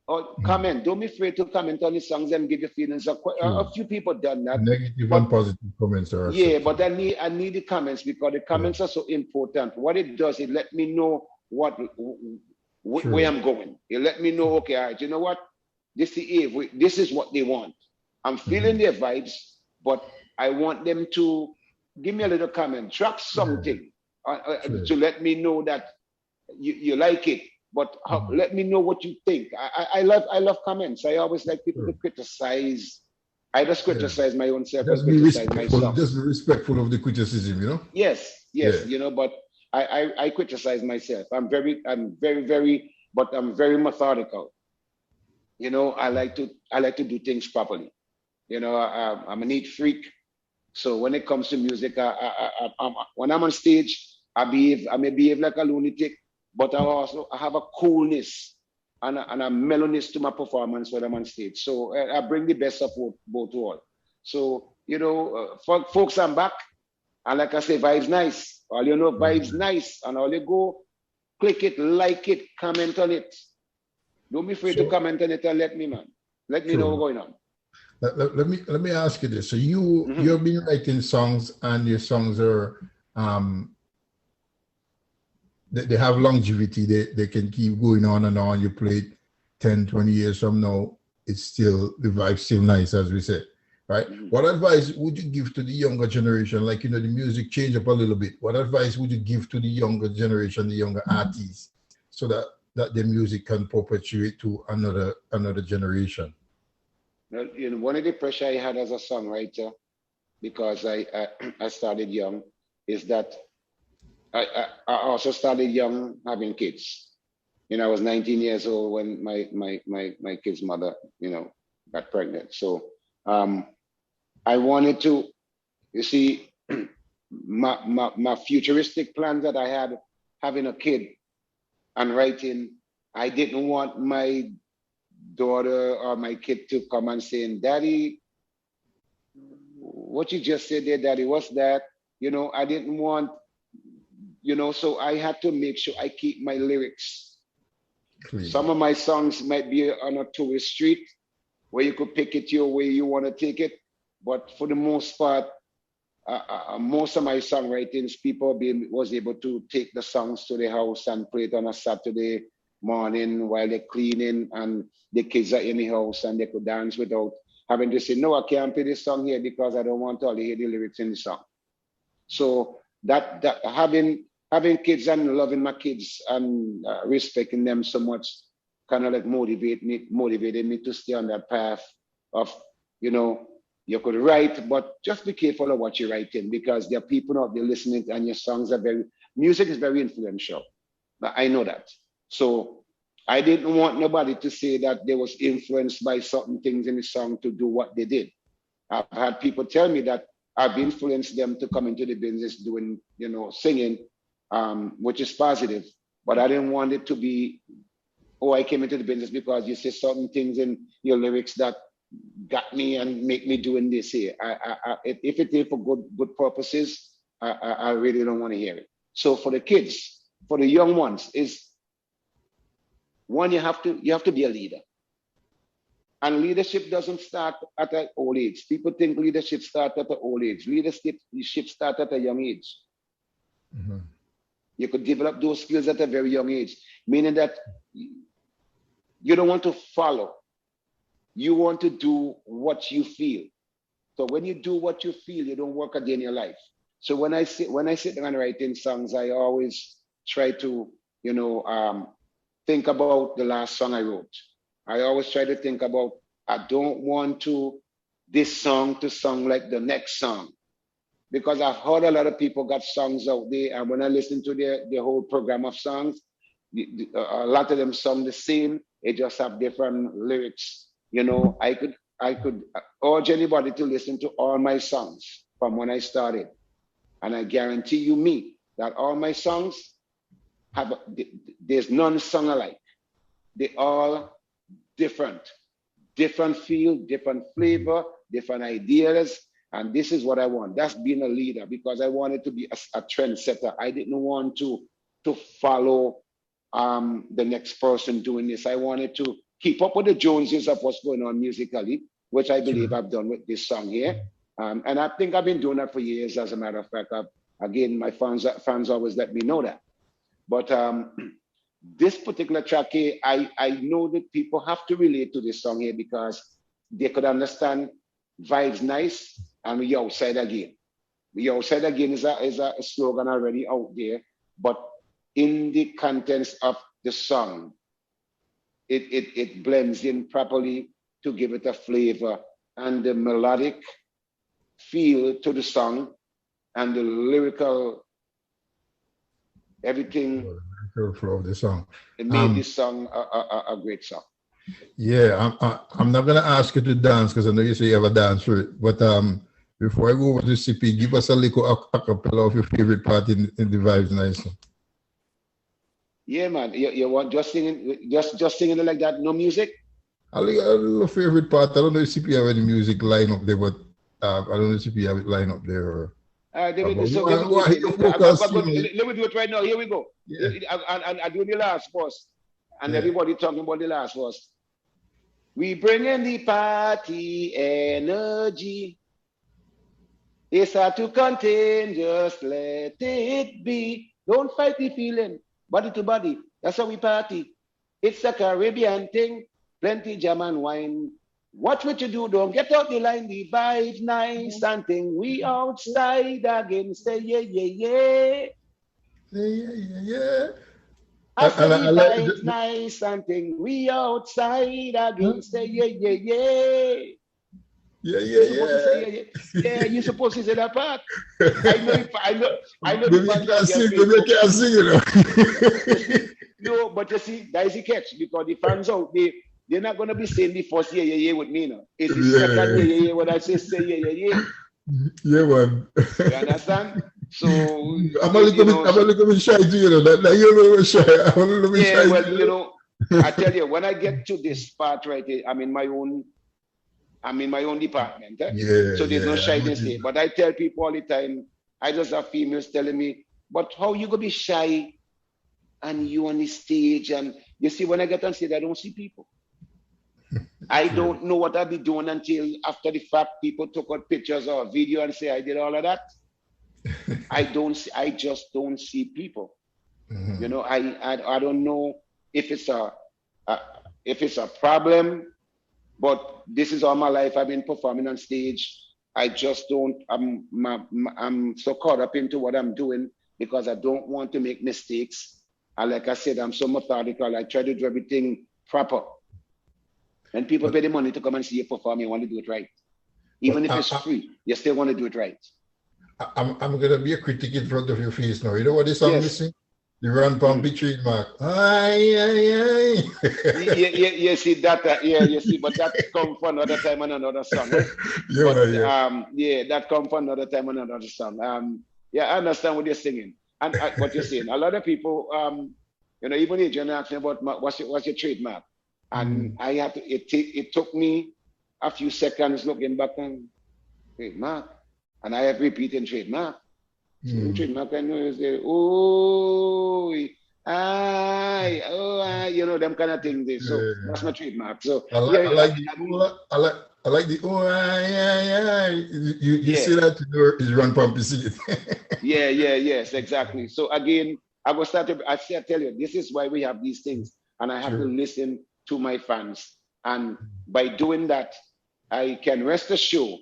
Or comment. Don't be afraid to comment on the songs and give your feelings. A few people done that. Negative and positive comments are. Yeah, but I need the comments, because the comments are so important. What it does, it let me know where I'm going. It let me know, okay, all right, you know what? This is what they want. I'm feeling their vibes, but I want them to give me a little comment, drop something to let me know that you like it. But let me know what you think. I love comments. I always like people to criticize. I just criticize my own self. Just be respectful of the criticism, Yes, but I criticize myself. I'm very, but I'm very methodical. You know, I like to do things properly. You know, I'm a neat freak. So when it comes to music, when I'm on stage, I may behave like a lunatic, but I have a coolness and a mellowness to my performance when I'm on stage. So I bring the best of both worlds. So, you know, folks, I'm back. And like I say, vibes nice. All you know, vibes nice. And all you go, click it, like it, comment on it. Don't be afraid to comment on it and let me know what's going on. Let me ask you this. So you've been writing songs, and your songs are they have longevity. They can keep going on and on. You play it 10, 20 years from now, it's still, the vibe's still nice, as we say, right? What advice would you give to the younger generation? Like, you know, the music changed up a little bit. What advice would you give to the younger generation, the younger artists, so that the music can perpetuate to another generation? Well, you know, one of the pressure I had as a songwriter, because I started young, is that I also started young having kids. You know, I was 19 years old when my kid's mother, you know, got pregnant. So I wanted to, you see, my futuristic plans that I had having a kid and writing, I didn't want my daughter or my kid to come and saying, "Daddy, what you just said there, Daddy, what's that?" You know, I didn't want, you know, so I had to make sure I keep my lyrics clean. Some of my songs might be on a tourist street where you could pick it your way you want to take it. But for the most part, most of my songwritings, people was able to take the songs to the house and play it on a Saturday morning while they're cleaning and the kids are in the house, and they could dance without having to say, "No, I can't play this song here because I don't want to hear the lyrics in the song." So that having kids and loving my kids and respecting them so much kind of like motivated me to stay on that path of, you know, you could write, but just be careful of what you're writing, because there are people out there listening, and your songs are music is very influential. I know that. So I didn't want nobody to say that they was influenced by certain things in the song to do what they did. I've had people tell me that I've influenced them to come into the business doing, you know, singing, which is positive. But I didn't want it to be, "Oh, I came into the business because you say certain things in your lyrics that got me and make me doing this here." If it is for good purposes, I really don't want to hear it. So for the kids, for the young ones, is one, you have to be a leader. And leadership doesn't start at an old age. People think leadership starts at an old age. Leadership starts at a young age. Mm-hmm. You could develop those skills at a very young age, meaning that you don't want to follow. You want to do what you feel. So when you do what you feel, you don't work a day in your life. So when I sit down and writing songs, I always try to, you know, think about the last song I wrote. I always try to think about, I don't want this song to sound like the next song, because I've heard a lot of people got songs out there, and when I listen to their whole program of songs, a lot of them sound the same. They just have different lyrics. You know, I could urge anybody to listen to all my songs from when I started, and I guarantee you that all my songs there's none sung alike. They all different feel, different flavor, different ideas. And this is what I want. That's being a leader, because I wanted to be a trendsetter. I didn't want to follow the next person doing this. I wanted to keep up with the Joneses of what's going on musically, which I believe I've done with this song here. And I think I've been doing that for years, as a matter of fact. Again, my fans always let me know that. But this particular track here, I know that people have to relate to this song here, because they could understand vibes nice and we outside again. We outside again is a slogan already out there, but in the contents of the song, it blends in properly to give it a flavor and the melodic feel to the song and the lyrical everything. The flow of the song. It made this song a great song. Yeah, I'm not gonna ask you to dance because I know you say you have a dance for it. But before I go over to CP, give us a little acapella of your favorite part in the Vibes Nice. Yeah, man. You want just singing, just singing it like that, no music? A little favorite part. I don't know if CP have any music line up there, but I don't know if CP have it line up there. Or, let me do it right now. Here we go. Yeah. I do the last verse, and everybody talking about the last verse. We bring in the party energy. It's hard to contain, just let it be. Don't fight the feeling, body to body. That's how we party. It's a Caribbean thing, plenty jam and wine. Watch what you do, don't get out the line. The vibe nice and thing. We outside again, say yeah, yeah, yeah. Yeah. I say the vibe nice and thing. We outside again, say yeah, yeah, yeah. Yeah, you're supposed to say that part. I know. Maybe you can't sing, you know. No, but you see, that is the catch, because the fans out, they're not going to be saying the first yeah with me now. It's the second yeah when I say yeah. Yeah, man. You understand? So I'm a little bit shy too, you know. That you're a little shy. I'm a little bit shy. Well, you know, I tell you, when I get to this part right here, I'm in my own department. So there's no shyness there. But I tell people all the time, I just have females telling me, but how you gonna be shy and you on the stage? And you see, when I get on stage, I don't see people. I don't know what I'll be doing until after the fact people took out pictures or video and say I did all of that. I just don't see people. You know, I don't know if it's a problem. But this is all my life. I've been performing on stage. I just don't. I'm so caught up into what I'm doing because I don't want to make mistakes. And like I said, I'm so methodical. I try to do everything proper. And people pay the money to come and see you perform. You want to do it right, even if it's free. You still want to do it right. I'm gonna be a critic in front of your face now. You know what this song is sing? The Run Pompey trademark. Yeah, see that. You see, but that come for another time and another song. Right? That come for another time and another song. I understand what you're singing and what you're saying. A lot of people, you know, even Adrian asked me about what's your trademark, and I had to. It took me a few seconds looking back on trademark, and I have repeated trademark. Trademark, I know is there. You know, them kind of things there. So that's my trademark. So I like the you see that is Run Pompey singing. Yes, exactly. So again, I tell you, this is why we have these things, and I have to listen to my fans. And by doing that, I can rest assured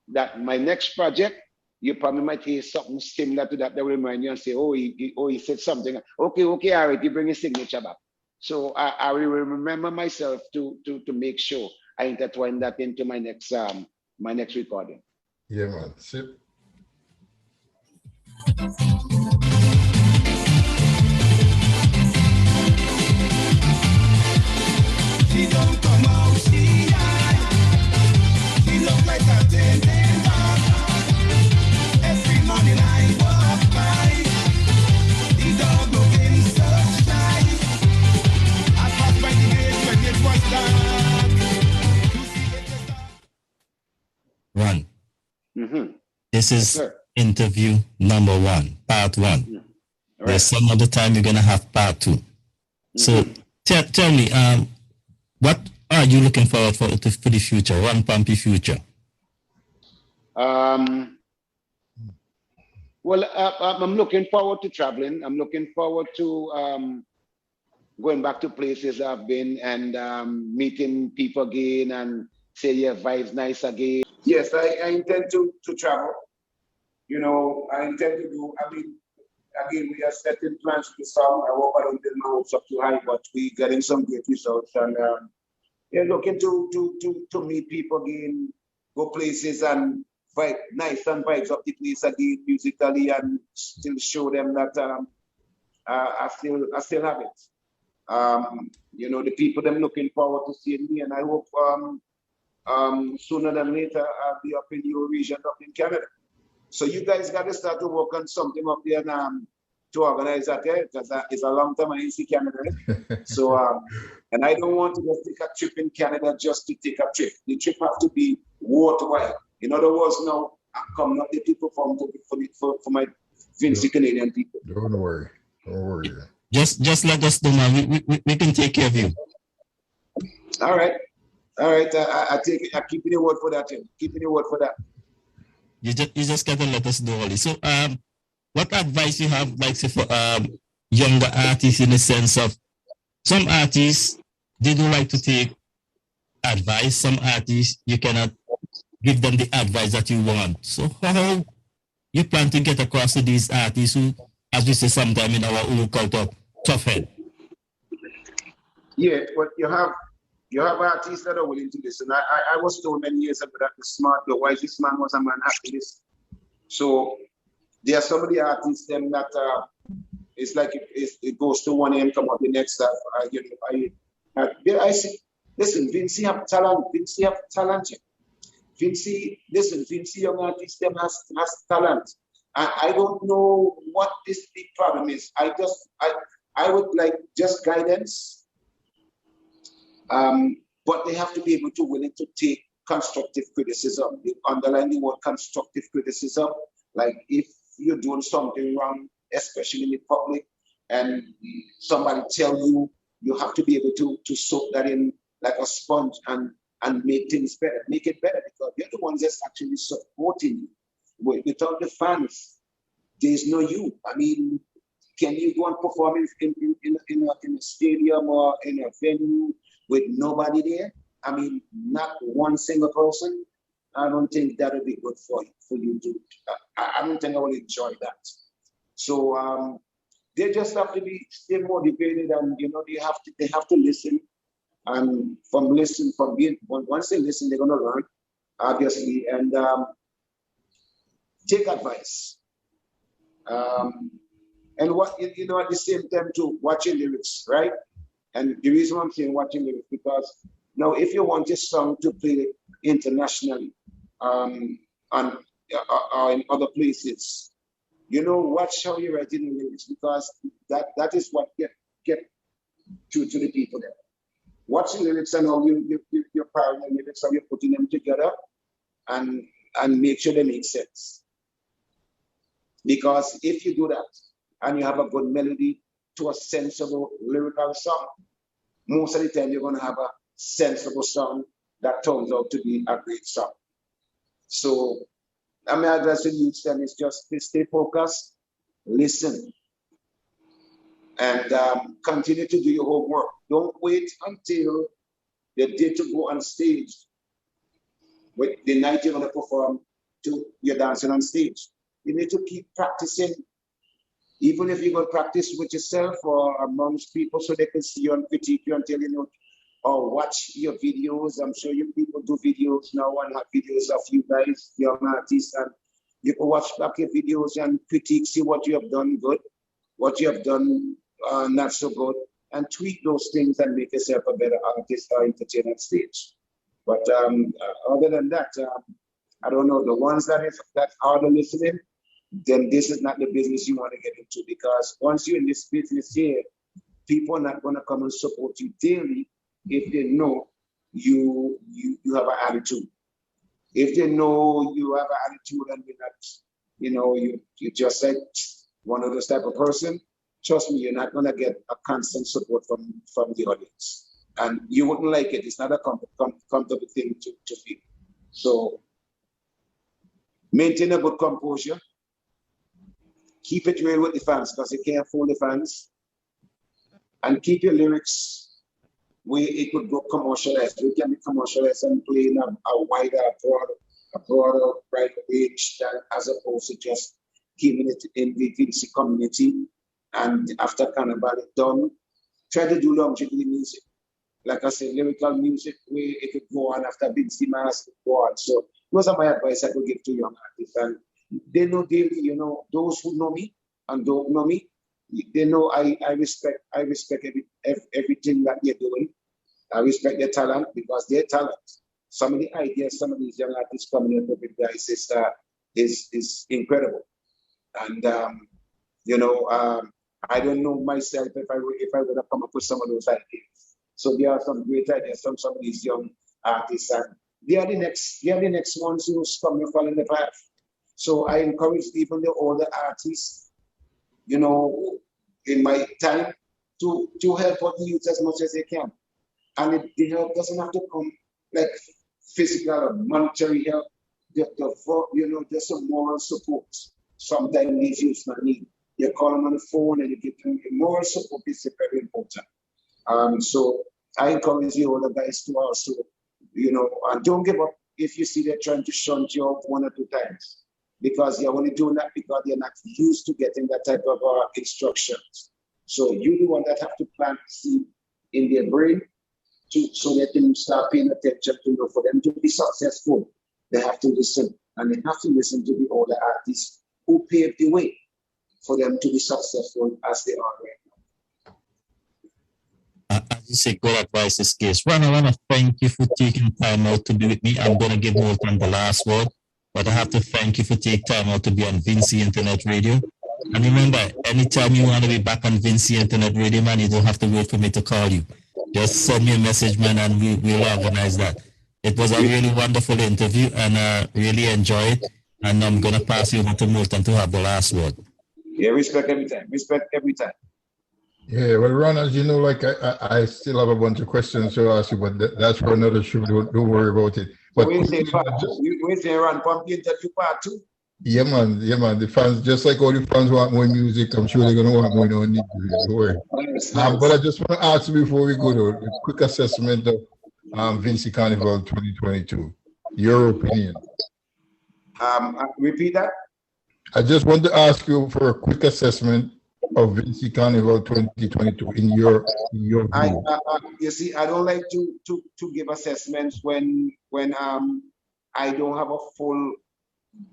that my next project, you probably might hear something similar to that will remind you and say, he said something. Okay, all right, you bring his signature back. So I will remember myself to make sure I intertwine that into my next recording. Yeah, man. See? She don't come out, she look like a ten dog. Every morning I walk by, the dog looking so shy. I pass by the gate when it was dark. Run. This is interview number 1, part 1. There's some other time you're gonna have part 2. So tell me, what are you looking forward for the future, Run Pompey future? Well, I'm looking forward to traveling. I'm looking forward to going back to places I've been and meeting people again and say, yeah, vibes nice again. Yes, I intend to travel. You know, I intend to do, again, we are setting plans to some. I hope I don't build my hopes up too high, but we're getting some great results. And looking to meet people again, go places and vibe, nice and vibes up the place again musically, and still show them that I still have it. You know, the people them looking forward to seeing me, and I hope sooner than later I'll be up in your region, up in Canada. So you guys got to start to work on something up there to organize that there, because it's a long time I ain't see Canada. So and I don't want to just take a trip in Canada just to take a trip. The trip have to be worthwhile. In other words, now I'm coming up there to perform for my Vincy Canadian people. Don't worry. Just let us know, man. We can take care of you. All right. I take it. I keep your word for that. Keeping your word for that. You just gotta let us know all this. So what advice you have, like, say, for younger artists, in the sense of some artists, they do like to take advice. Some artists, you cannot give them the advice that you want. So how you plan to get across to these artists who, as we say sometimes in our old culture, tough head? Yeah, but you have artists that are willing to listen. I was told many years ago that the wisest man was a man happiness. So there are some of the artists them that it's like it goes to one end, come up the next stuff. I see. Listen, Vincy have talent. Vincy young artist them has talent. I don't know what this big problem is. I would like just guidance. But they have to be able to willing to take constructive criticism. They underline the word constructive criticism. Like if you're doing something wrong, especially in the public, and somebody tell you, you have to be able to soak that in like a sponge and make things better, make it better, because you're the ones that's actually supporting you. Without the fans, there's no you. I mean, can you go and perform in a stadium or in a venue with nobody there? I mean, not one single person. I don't think that would be good for you to. I don't think I will enjoy that. So they just have to stay motivated, and you know they have to listen. And once they listen, they're gonna learn, obviously, and take advice. And what at the same time too, watching lyrics, right? And the reason I'm saying watching lyrics, because now if you want this song to play internationally, and or in other places, watch how you're writing the lyrics, because that is what get to the people there. Watch the lyrics and how you're pairing the lyrics, how you're putting them together, and make sure they make sense. Because if you do that and you have a good melody to a sensible lyrical song, most of the time you're going to have a sensible song that turns out to be a great song. So my advice to you then is just stay focused, listen, and continue to do your homework. Don't wait until the day to go on stage. With the night you're going to perform, you're dancing on stage. You need to keep practicing, even if you're going to practice with yourself or amongst people, so they can see you and critique you and tell you, or watch your videos. I'm sure you people do videos now and have videos of you guys, young artists, and you can watch back your videos and critique, see what you have done good, what you have done not so good, and tweak those things and make yourself a better artist or entertainer on stage. But other than that, I don't know, the ones that are listening, then this is not the business you want to get into, because once you're in this business here, people are not going to come and support you daily if they know you have an attitude. If they know you have an attitude and you're not, you just like one of those type of person, trust me, you're not going to get a constant support from the audience. And you wouldn't like it. It's not a comfortable thing to feel. So maintain a good composure. Keep it real with the fans, because you can't fool the fans. And keep your lyrics where it could go commercialized. We can be commercialized and play in a wider, broader, brighter range, as opposed to just keeping it in the Vincy community. And after Carnival is done, try to do longevity music. Like I said, lyrical music where it could go on after Vincy Mass go on. So those are my advice I could give to young artists. And they know daily, those who know me and don't know me, they know I respect everything that you're doing. I respect their talent because their talent. Some of the ideas, some of these young artists coming up with, guys, is incredible. And I don't know myself if I would have come up with some of those ideas. So there are some great ideas from some of these young artists, and they are the next ones who's coming to fall in the path. So I encourage even the older artists, in my time, to help out the youth as much as they can. And the help doesn't have to come like physical or monetary help. Just some moral support. Sometimes these youths not need. You call them on the phone and you give them moral support. Is very important. So I encourage you older guys to also, and don't give up if you see they're trying to shunt you out 1 or 2 times, because you're only doing that because they're not used to getting that type of instructions. So you the one that have to plant seed in their brain so they can start paying attention to for them to be successful. They have to listen, and they have to listen to the older artists who paved the way for them to be successful as they are right now. As you say, good advice is case. Ron, I want to thank you for taking time out to be with me. I'm going to give Moulton the last word, but I have to thank you for taking time out to be on Vinci Internet Radio. And remember, anytime you want to be back on Vinci Internet Radio, man, you don't have to wait for me to call you. Just send me a message, man, and we'll organize that. It was a really wonderful interview, and I really enjoyed it. And I'm going to pass you over to Moulton to have the last word. Yeah, respect every time. Respect every time. Yeah, well, Ron, as you know, like I still have a bunch of questions to ask you, but that's for another show. Don't worry about it. But we say Ron Pompey interview part 2. Yeah, man. The fans, just like all the fans want more music, I'm sure they're gonna want more on it. Don't worry. Nice. But I just want to ask you before we go to a quick assessment of Vinci Carnival 2022. Your opinion. Repeat that. I just want to ask you for a quick assessment of Vinci Carnival 2022 in your view. You see, I don't like to give assessments when I don't have a full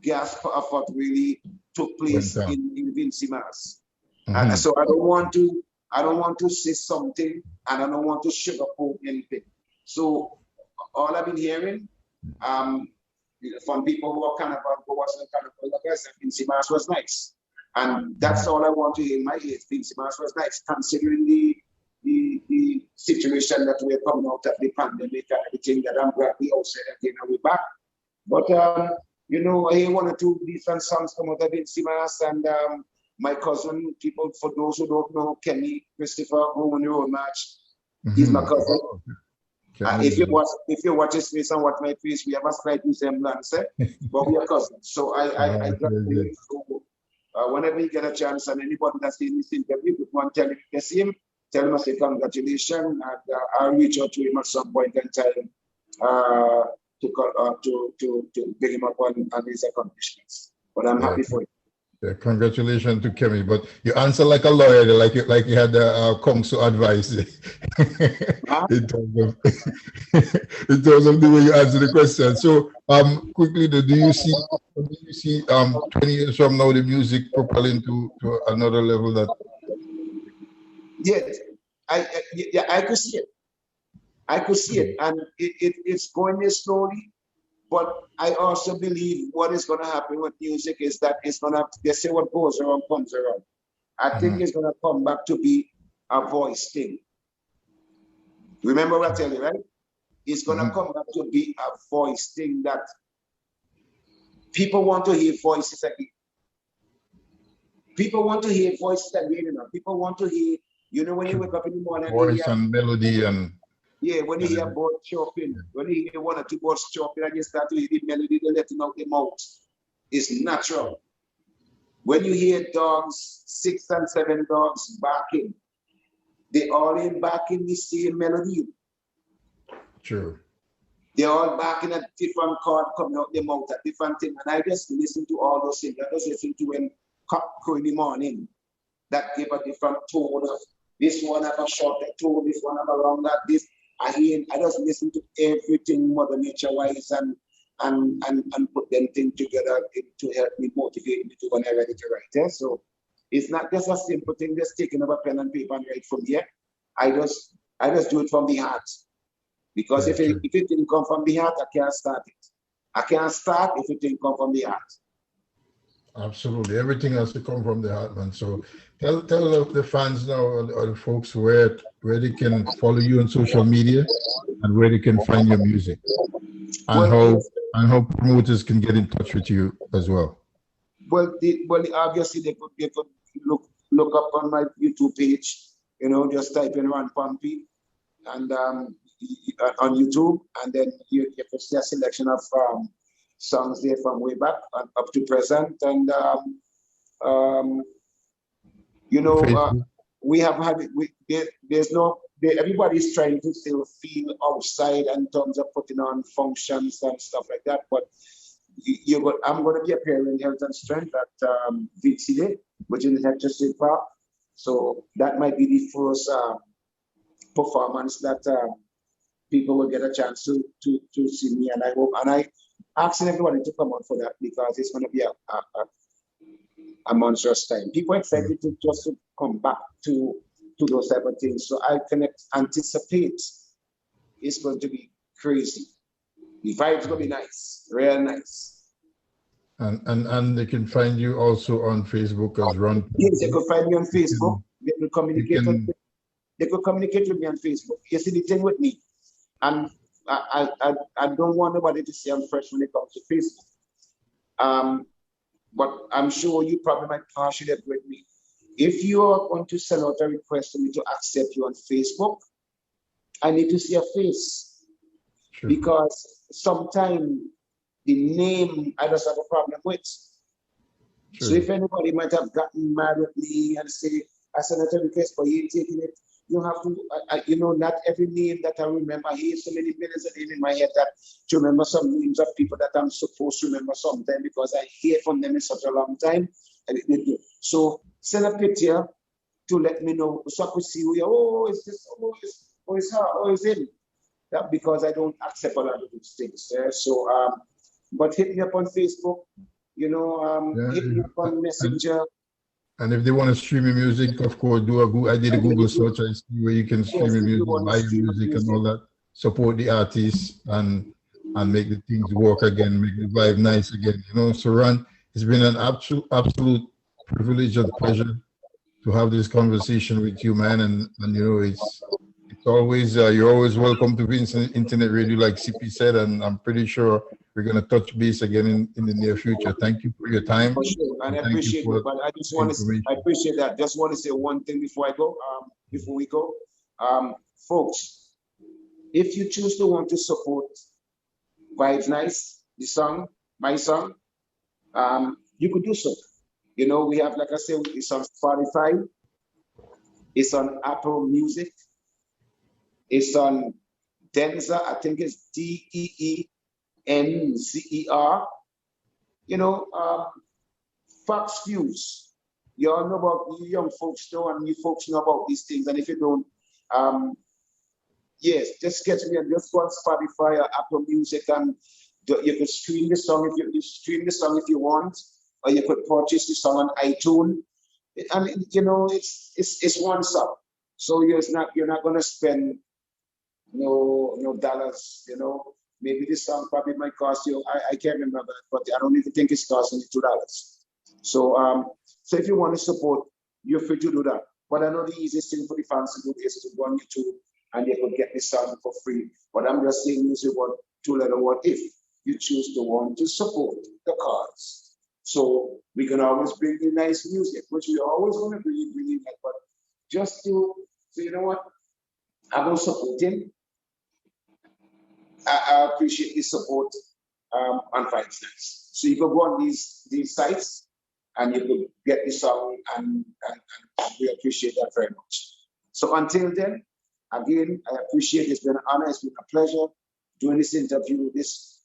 grasp of what really took place in Vinci Mass. And so I don't want to say something, and I don't want to sugarcoat anything. So all I've been hearing from people who are carnival goers and carnival lovers, Vinci Mass was nice. And that's all I want to hear in my ears. Vinci Mass was nice, considering the situation that we're coming out of the pandemic and everything, that I'm glad we all said again and we're back. But I hear 1 or 2 different songs come out of Vinci Mass, and my cousin, people, for those who don't know, Kenny Christopher, who won the road match, he's my cousin. If you watch his face and watch my face, we have a slight resemblance, but we are cousins. So I whenever you get a chance, and anybody that's in this interview, if you want to tell him the same, tell him I say congratulations, and I'll reach out to him at some point in time to bring him up on his accomplishments. But I'm happy for it. Yeah, congratulations to Kemi. But you answer like a lawyer, like you had the counsel advice in terms of the way you answer the question. So quickly, do you see 20 years from now the music propelling to another level? That yes, I could see it. I could see it, and it's going there slowly. But I also believe what is going to happen with music is that it's going to, they say what goes around comes around. I think it's going to come back to be a voice thing. Remember what I tell you, right? It's going to come back to be a voice thing, that people want to hear voices again. People want to hear voices again. People want to hear, when you wake up in the morning. Voice and melody and... Yeah, when you hear birds chirping, when you hear 1 or 2 birds chirping, and you start to hear the melody, they're letting out the mouth. It's natural. When you hear dogs, 6 and 7 dogs barking, they all ain't barking the same melody. True. They're all barking a different chord coming out their mouth, a different thing. And I just listen to all those things. I just listen to when cock crow in the morning. That give a different tone of this one have a shorter tone, this one have a longer, this. I just listen to everything Mother Nature wise and put them things together to help me, motivate me to when I'm ready to write. Yeah? So It's not just a simple thing, just taking up a pen and paper and write from here. I just do it from the heart. Because if it didn't come from the heart, I can't start it. I can't start if it didn't come from the heart. Absolutely. Everything has to come from the heart, man. So tell the fans now, or the folks where they can follow you on social media and where they can find your music. And how promoters can get in touch with you as well. Well, obviously they could look up on my YouTube page, just type in Ron Pompey and on YouTube, and then you can see a selection of songs there from way back and up to present, and we have had everybody's trying to still feel outside in terms of putting on functions and stuff like that, but I'm going to be appearing in Health and Strength at VC Day, which is in Hector State Park. So that might be the first performance that people will get a chance to see me, and I hope, and I asking everybody to come out for that, because it's going to be a monstrous time. People are excited to just to come back to those type of things. So I can anticipate it's going to be crazy. The vibe's going to be nice, real nice. And they can find you also on Facebook as Ron. Yes, they could find me on Facebook. They could communicate with me on Facebook. You see the thing with me, and I don't want nobody to say I'm fresh when it comes to Facebook. But I'm sure you probably might partially agree with me. If you are going to send out a request for me to accept you on Facebook, I need to see a face. Sure. Because sometimes the name I just have a problem with. Sure. So if anybody might have gotten mad at me and say, I sent out a request but you ain't taking it, you have to, not every name that I remember. I hear so many millions of names in my head that to remember some names of people that I'm supposed to remember sometime because I hear from them in such a long time. So send a picture to let me know so I could see who you is this, it's her, it's him. That because I don't accept a lot of these things there. So but hit me up on Facebook, hit me up on Messenger. And if they want to stream your music, of course, I did a Google search. I see where you can stream your music, buy your music and all that. Support the artists and make the things work again, make the vibe nice again. So Ron, it's been an absolute privilege and pleasure to have this conversation with you, man. And it's always you're always welcome to Vincent Internet Radio, like CP said, and I'm pretty sure we're going to touch base again in the near future. Thank you for your time. For sure, and I appreciate it. But I just want to, I appreciate that. Just want to say one thing before I go. Before we go, folks, if you choose to want to support Vibes Nice, the song, my song, you could do so. We have, like I said, it's on Spotify, it's on Apple Music, it's on Denzer. I think it's DEENZER. Fox Views. You all know about, you young folks know, and you folks know about these things. And if you don't, yes, just get me and just go on Spotify or Apple Music, and you could stream the song if you want, or you could purchase the song on iTunes. I mean, it's one song, so you're not going to spend no dollars. Maybe this song probably might cost you, I can't remember, but I don't even think it's costing you $2. So so if you want to support, you're free to do that. But I know the easiest thing for the fans to do is to go on YouTube and they could get this song for free. But I'm just saying, use the word, two-letter word, if you choose to want to support the cause. So we can always bring you nice music, which we always want to bring you that. But just so you know what, I will support him. I appreciate the support on Vibes Nice. So you can go on these sites and you could get the song, and we appreciate that very much. So until then, again, I appreciate it. It's been an honor, it's been a pleasure doing this interview, this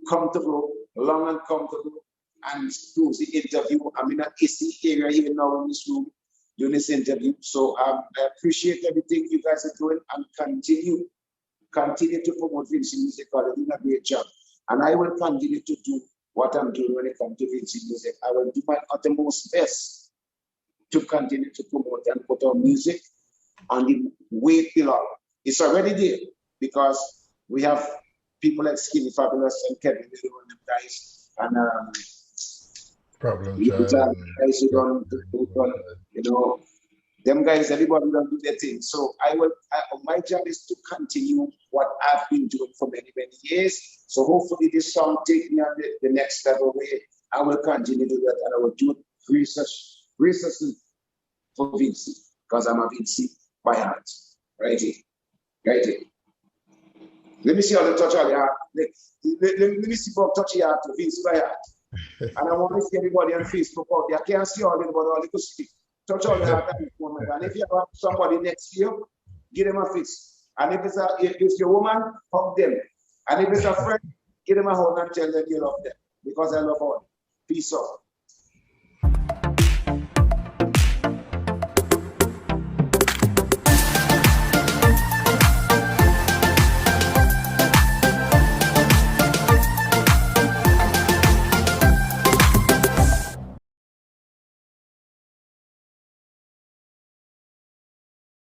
comfortable, long and comfortable and cozy interview. I'm in an AC area here now in this room doing this interview. So I appreciate everything you guys are doing, and continue to promote Vincent Music. You're doing a great job. And I will continue to do what I'm doing when it comes to Vincent Music. I will do my uttermost best to continue to promote and put our music on the way pillar. It's already there because we have people like Skinny Fabulous and Kevin, and them guys, and Problem guys who done, you know, them guys, everybody don't do their thing. So my job is to continue what I've been doing for many, many years. So hopefully this song take me on the next level where I will continue to do that, and I will do research for Vinci, because I'm a Vinci by heart. Right here. Right here. Let me see how they touch all your heart. Let me see how touch your heart to Vinci by heart. And I want to see everybody on Facebook out there. I can't see all of them, but all they could speak. Touch all your heart at this moment. And if you have somebody next to you, give them a fist. And if it's your woman, hug them. And if it's a friend, give them a hug and tell them you love them. Because I love all. Peace out.